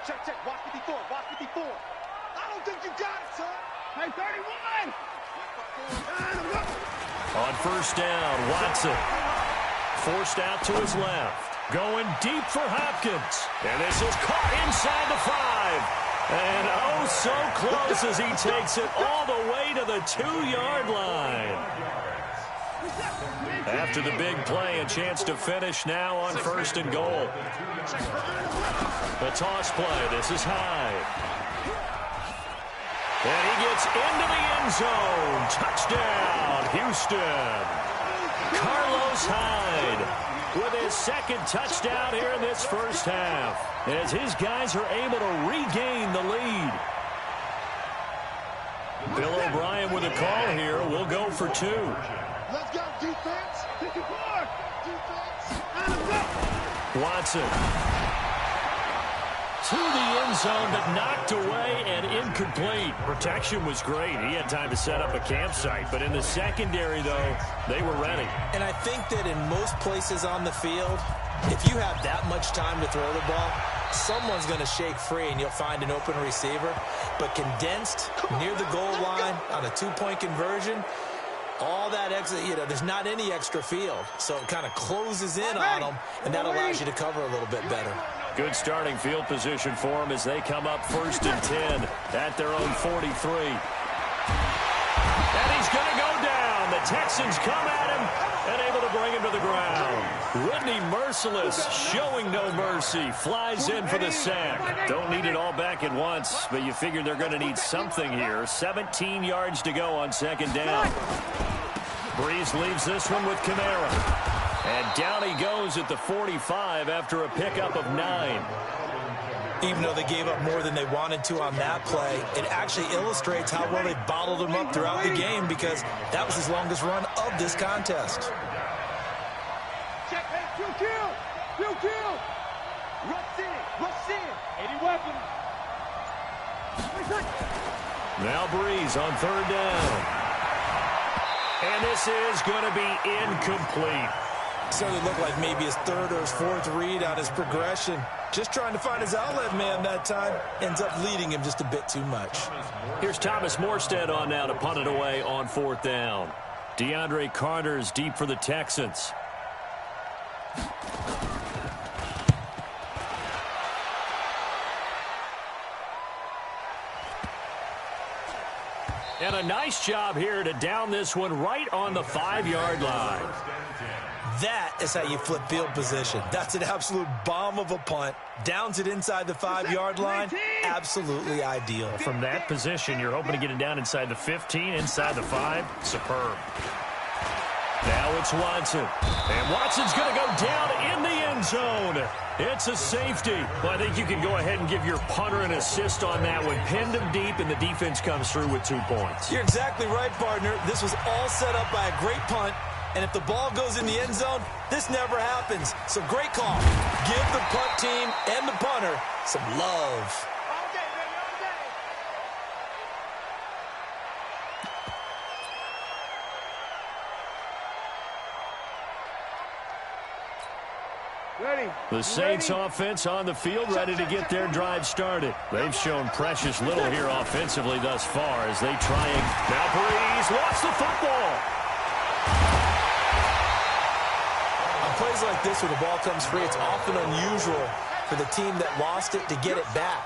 Check, check. Watch 54. Watch 54. I don't think you got it, son. Hey, 31. On first down, Watson. Forced out to his left. Going deep for Hopkins. And this is caught inside the 5. And oh, so close as he takes it all the way to the 2-yard line. After the big play, a chance to finish now on first and goal. The toss play. This is Hyde. And he gets into the end zone. Touchdown, Houston. Carlos Hyde with his second touchdown here in this first half, as his guys are able to regain the lead. Bill O'Brien with a call here. We'll go for 2. Let's go, defense. 54. Defense. And go. Watson to the end zone, but knocked away and incomplete. Protection was great. He had time to set up a campsite, but in the secondary, though, they were ready. And I think that in most places on the field, if you have that much time to throw the ball, someone's going to shake free and you'll find an open receiver. But condensed near the goal line on a 2-point conversion, all that extra, there's not any extra field. So it kind of closes in on them, and that allows you to cover a little bit better. Good starting field position for them as they come up first and 10 at their own 43. And he's going to go down. The Texans come at him and able to bring him to the ground. Whitney Merciless showing no mercy. Flies in for the sack. Don't need it all back at once, but you figure they're going to need something here. 17 yards to go on second down. Breeze leaves this one with Kamara. And down he goes at the 45 after a pickup of 9. Even though they gave up more than they wanted to on that play, it actually illustrates how well they bottled him up throughout the game, because that was his longest run of this contest. Check, hey, field kill. Field kill. Rush in. Rush in. 80 weapons. Now Breeze on third down. And this is going to be incomplete. Certainly looked like maybe his third or his fourth read on his progression. Just trying to find his outlet man that time. Ends up leading him just a bit too much. Here's Thomas Morstead on now to punt it away on fourth down. DeAndre Carter's deep for the Texans. And a nice job here to down this one right on the 5-yard line. That is how you flip field position. That's an absolute bomb of a punt. Downs it inside the 5-yard line. Absolutely ideal. From that position, you're hoping to get it down inside the 15, inside the 5. Superb. Now it's Watson. And Watson's going to go down in the end zone. It's a safety. Well, I think you can go ahead and give your punter an assist on that one. Pinned him deep, and the defense comes through with 2 points. You're exactly right, partner. This was all set up by a great punt. And if the ball goes in the end zone, this never happens. So great call. Give the punt team and the punter some love. All day, baby, all day. Ready. The Saints offense on the field, ready to get their drive started. They've shown precious little here offensively thus far as they try and... Now Breeze lost the football. On plays like this where the ball comes free, it's often unusual for the team that lost it to get it back.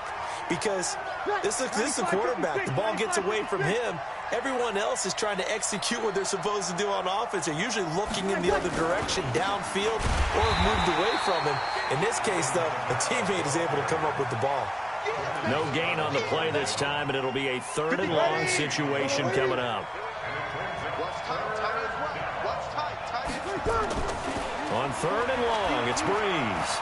Because this is a quarterback. The ball gets away from him. Everyone else is trying to execute what they're supposed to do on offense. They're usually looking in the other direction, downfield, or have moved away from him. In this case, though, a teammate is able to come up with the ball. No gain on the play this time, and it'll be a 3rd and long situation coming up. On 3rd and long, it's Breeze.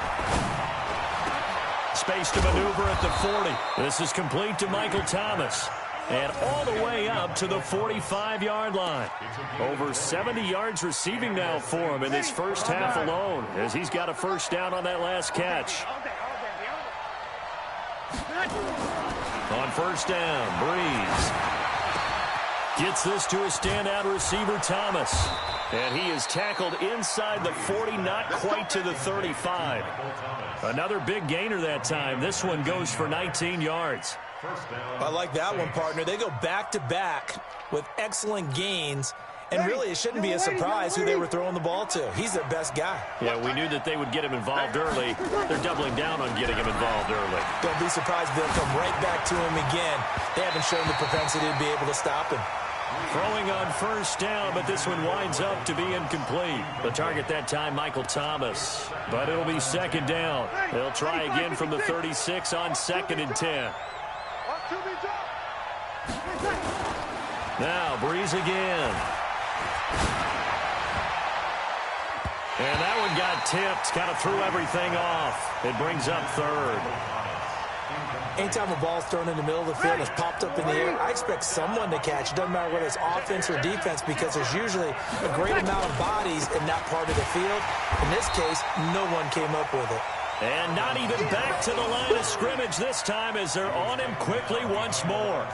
space to maneuver at the 40. This is complete to Michael Thomas. And all the way up to the 45-yard line. Over 70 yards receiving now for him in this first half alone, as he's got a first down on that last catch. On first down, Breeze gets this to a standout receiver, Thomas. And he is tackled inside the 40, not quite to the 35. Another big gainer that time. This one goes for 19 yards. I like that one, partner. They go back-to-back with excellent gains. And really, it shouldn't be a surprise who they were throwing the ball to. He's their best guy. Yeah, we knew that they would get him involved early. They're doubling down on getting him involved early. Don't be surprised if they'll come right back to him again. They haven't shown the propensity to be able to stop him. Throwing on first down, but this one winds up to be incomplete. The target that time, Michael Thomas. But it'll be second down. They'll try again from the 36 on 2nd and 10. Now, Breeze again. And that one got tipped, kind of threw everything off. It brings up third. Anytime a ball's thrown in the middle of the field and it's popped up in the air, I expect someone to catch. It doesn't matter whether it's offense or defense, because there's usually a great amount of bodies in that part of the field. In this case, no one came up with it. And not even back to the line of scrimmage this time, as they're on him quickly once more.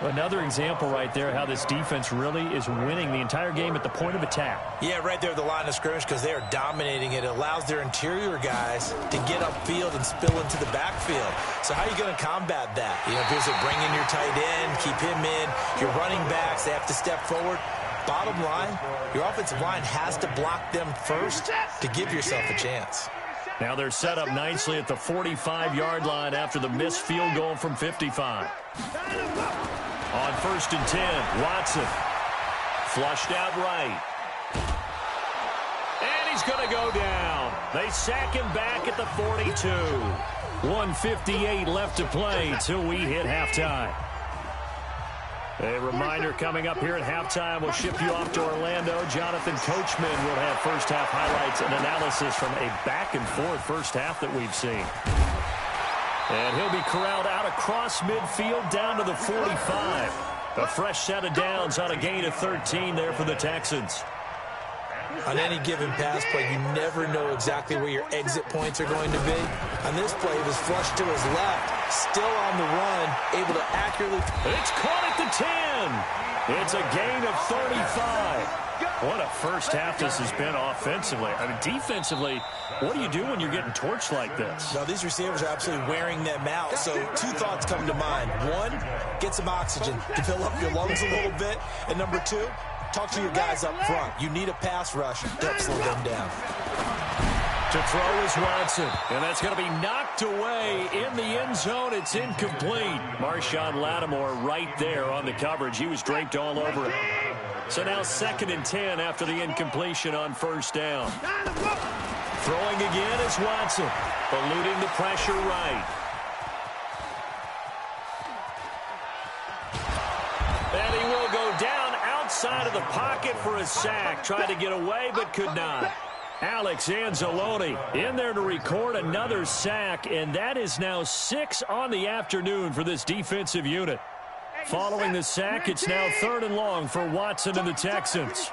Another example right there how this defense really is winning the entire game at the point of attack. Yeah, right there at the line of scrimmage, because they are dominating it. It allows their interior guys to get upfield and spill into the backfield. So how are you going to combat that? You know, here's it, bring in your tight end, keep him in. Your running backs, they have to step forward. Bottom line, your offensive line has to block them first to give yourself a chance. Now they're set up nicely at the 45-yard line after the missed field goal from 55. On 1st and 10, Watson flushed out right. And he's going to go down. They sack him back at the 42. 1:58 left to play till we hit halftime. A reminder coming up here at halftime. We'll ship you off to Orlando. Jonathan Coachman will have first half highlights and analysis from a back-and-forth first half that we've seen. And he'll be corralled out across midfield down to the 45. A fresh set of downs on a gain of 13 there for the Texans. On any given pass play, you never know exactly where your exit points are going to be. On this play, it was flushed to his left, still on the run, able to accurately... It's caught at the 10. It's a gain of 35. What a first half this has been offensively. I mean, defensively, what do you do when you're getting torched like this? Now, these receivers are absolutely wearing them out. So, two thoughts come to mind. One, get some oxygen to fill up your lungs a little bit. And number two, talk to your guys up front. You need a pass rush to help slow them down. To throw is Watson, and that's going to be knocked away in the end zone. It's incomplete. Marshawn Lattimore right there on the coverage. He was draped all over it. So now 2nd and 10 after the incompletion on first down. Throwing again is Watson, eluding the pressure right. And he will go down outside of the pocket for a sack. Tried to get away but could not. Alex Anzalone in there to record another sack, and that is now 6 on the afternoon for this defensive unit. Following the sack, it's now 3rd and long for Watson and the Texans.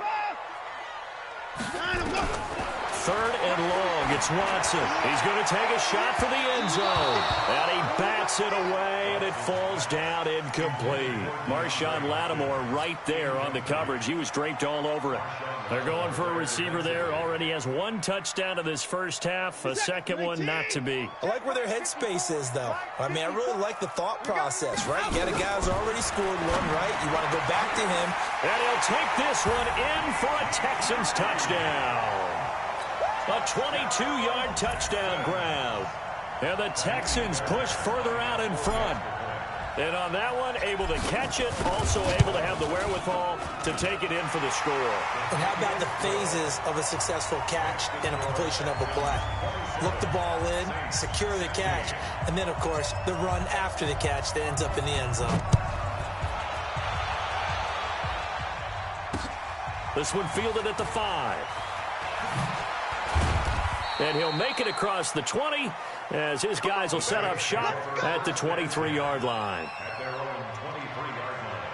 3rd and long, it's Watson. He's going to take a shot for the end zone. And he bats it away, and it falls down incomplete. Marshawn Lattimore right there on the coverage. He was draped all over it. They're going for a receiver there. Already has 1 touchdown in this first half. A second one not to be. I like where their headspace is, though. I mean, I really like the thought process, right? You got a guy who's already scored one, right? You want to go back to him. And he'll take this one in for a Texans touchdown. A 22-yard touchdown grab. And the Texans push further out in front. And on that one, able to catch it, also able to have the wherewithal to take it in for the score. And how about the phases of a successful catch and a completion of a play? Look the ball in, secure the catch, and then, of course, the run after the catch that ends up in the end zone. This one fielded at the 5. And he'll make it across the 20 as his guys will set up shop at the 23-yard line. At their own 23-yard line.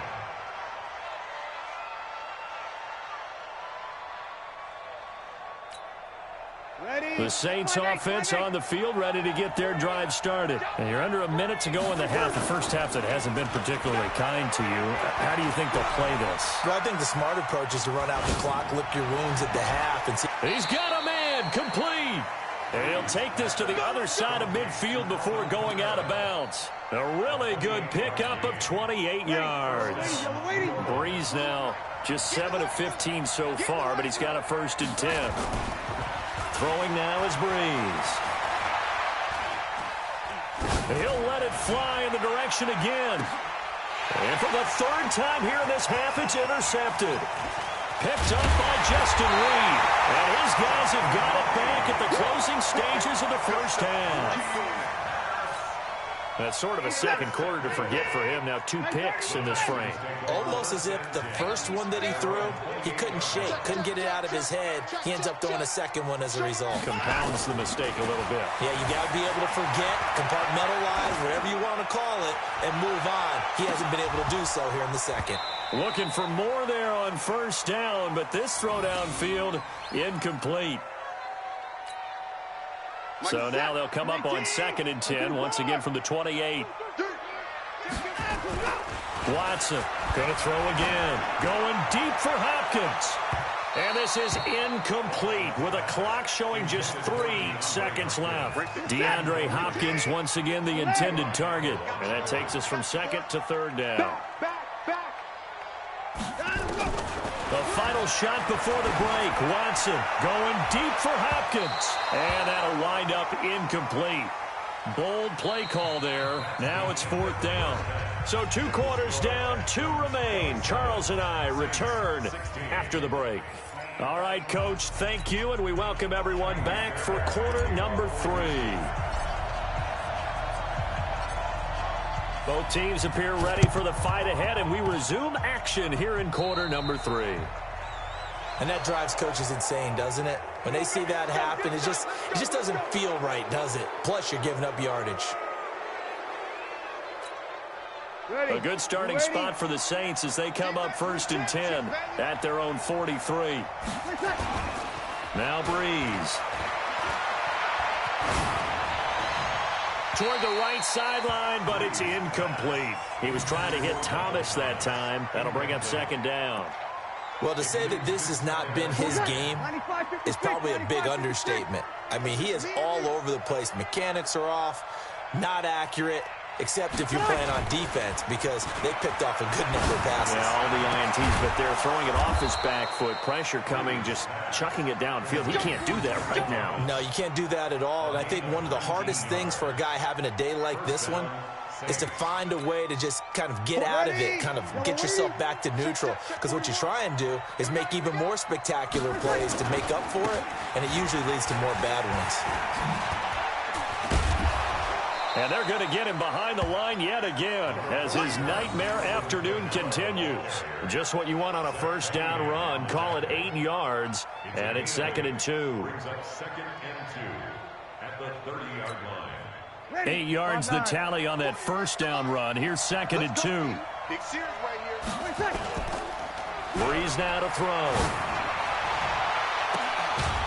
Ready? The Saints offense on the field, ready to get their drive started. And you're under a minute to go in the half, the first half that hasn't been particularly kind to you. How do you think they'll play this? Well, I think the smart approach is to run out the clock, lick your wounds at the half, and see. He's got a man, complete. And he'll take this to the other side of midfield before going out of bounds. A really good pickup of 28 yards. Breeze now just 7 of 15 so far, but he's got a 1st and 10. Throwing now is Breeze. He'll let it fly in the direction again. And for the 3rd time here in this half, it's intercepted. Picked up by Justin Reed. And his guys have got it back at the closing stages of the first half. That's sort of a second quarter to forget for him. Now 2 picks in this frame. Almost as if the first one that he threw, he couldn't shake, couldn't get it out of his head. He ends up throwing a second one as a result. Compounds the mistake a little bit. Yeah, you got to be able to forget, compartmentalize, whatever you want to call it, and move on. He hasn't been able to do so here in the second. Looking for more there on 1st down, but this throw downfield incomplete. So now they'll come up on 2nd and 10, once again from the 28. Watson going to throw again. Going deep for Hopkins. And this is incomplete with a clock showing just 3 seconds left. DeAndre Hopkins once again the intended target. And that takes us from 2nd to 3rd down. The final shot before the break. Watson going deep for Hopkins. And that'll wind up incomplete. Bold play call there. Now it's 4th down. So 2 quarters down, 2 remain. Charles and I return after the break. All right, Coach, thank you, and we welcome everyone back for quarter number 3. Both teams appear ready for the fight ahead, and we resume action here in quarter number 3. And that drives coaches insane, doesn't it? When they see that happen, it just doesn't feel right, does it? Plus, you're giving up yardage. A good starting spot for the Saints as they come up 1st and 10 at their own 43. Now Breeze. Toward the right sideline, but it's incomplete. He was trying to hit Thomas that time. That'll bring up 2nd down. Well, to say that this has not been his game is probably a big understatement. I mean, he is all over the place. Mechanics are off, not accurate, except if you're playing on defense, because they picked off a good number of passes. Yeah, all the INTs, but they're throwing it off his back foot. Pressure coming, just chucking it downfield. He can't do that right now. No, you can't do that at all. And I think one of the hardest things for a guy having a day like this one is to find a way to just kind of get out of it, kind of get yourself back to neutral. Because what you try and do is make even more spectacular plays to make up for it, and it usually leads to more bad ones. And they're going to get him behind the line yet again as his nightmare afternoon continues. Just what you want on a 1st down run. Call it 8 yards, and it's 2nd and 2. Brings up 2nd and 2 at the 30-yard line. 8 yards the tally on that 1st down run. Here's 2nd and 2. Big series right here. Breeze now to throw.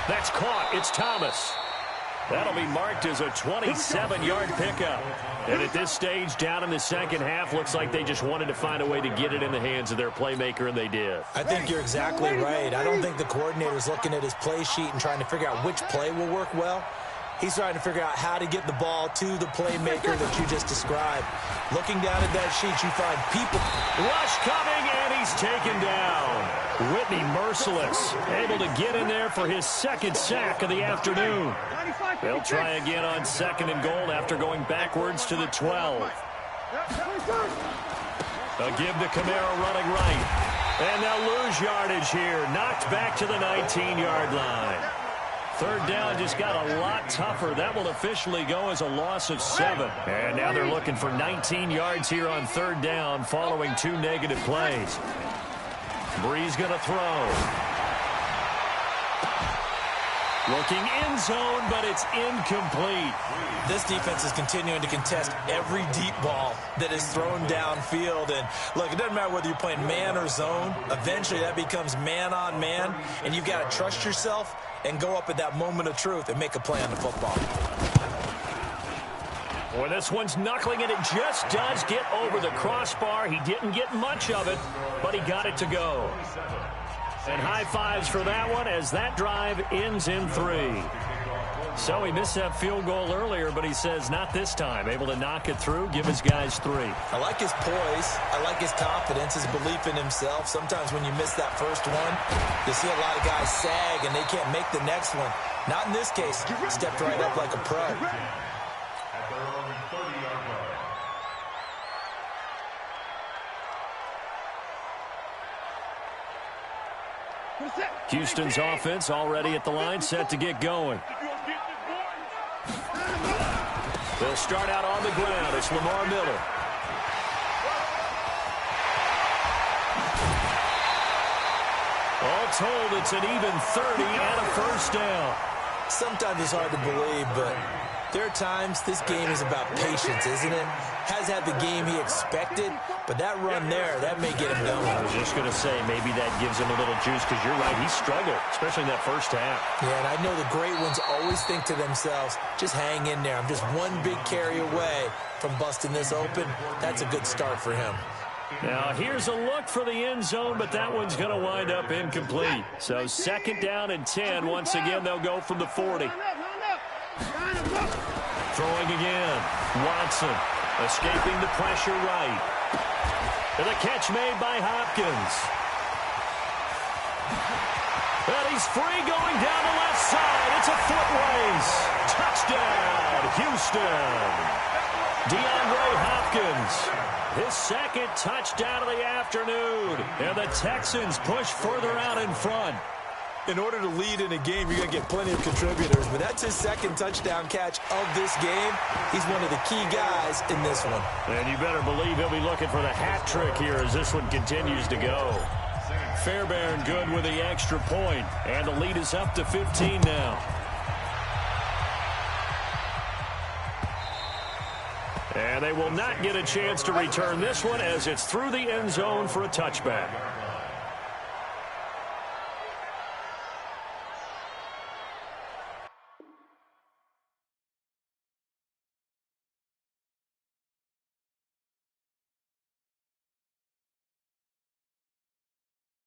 That's caught. It's Thomas. That'll be marked as a 27-yard pickup. And at this stage, down in the second half, looks like they just wanted to find a way to get it in the hands of their playmaker, and they did. I think you're exactly right. I don't think the coordinator's looking at his play sheet and trying to figure out which play will work well. He's trying to figure out how to get the ball to the playmaker that you just described. Looking down at that sheet, you find people. Rush coming, and he's taken down. Whitney merciless, able to get in there for his 2nd sack of the afternoon. They'll try again on 2nd and goal after going backwards to the 12. A give to Kamara running right. And they'll lose yardage here. Knocked back to the 19-yard line. 3rd down just got a lot tougher. That will officially go as a loss of 7. And now they're looking for 19 yards here on 3rd down following 2 negative plays. Breeze going to throw. Looking end zone, but it's incomplete. This defense is continuing to contest every deep ball that is thrown downfield. And, look, it doesn't matter whether you're playing man or zone. Eventually, that becomes man-on-man, and you've got to trust yourself and go up at that moment of truth and make a play on the football. Boy, this one's knuckling, and it just does get over the crossbar. He didn't get much of it, but he got it to go. And high fives for that one as that drive ends in 3. So he missed that field goal earlier, but he says not this time. Able to knock it through, give his guys 3. I like his poise. I like his confidence, his belief in himself. Sometimes when you miss that first one, you see a lot of guys sag and they can't make the next one. Not in this case. Stepped right up like a pro. At their own 30-yard line. Houston's offense already at the line, set to get going. They'll start out on the ground. It's Lamar Miller. All told, it's an even 30 and a first down. Sometimes it's hard to believe, but there are times this game is about patience, isn't it? Has had the game he expected, but that run there, that may get him going. I was just going to say, maybe that gives him a little juice, because you're right, he struggled, especially in that first half. Yeah, and I know the great ones always think to themselves, just hang in there. I'm just one big carry away from busting this open. That's a good start for him. Now, here's a look for the end zone, but that one's going to wind up incomplete. So 2nd down and 10. Once again, they'll go from the 40. Throwing again. Watson escaping the pressure right. And a catch made by Hopkins. And he's free going down the left side. It's a foot race. Touchdown, Houston. DeAndre Hopkins. His 2nd touchdown of the afternoon. And the Texans push further out in front. In order to lead in a game, you're going to get plenty of contributors. But that's his 2nd touchdown catch of this game. He's one of the key guys in this one. And you better believe he'll be looking for the hat trick here as this one continues to go. Fairbairn good with the extra point. And the lead is up to 15 now. And they will not get a chance to return this one as it's through the end zone for a touchback.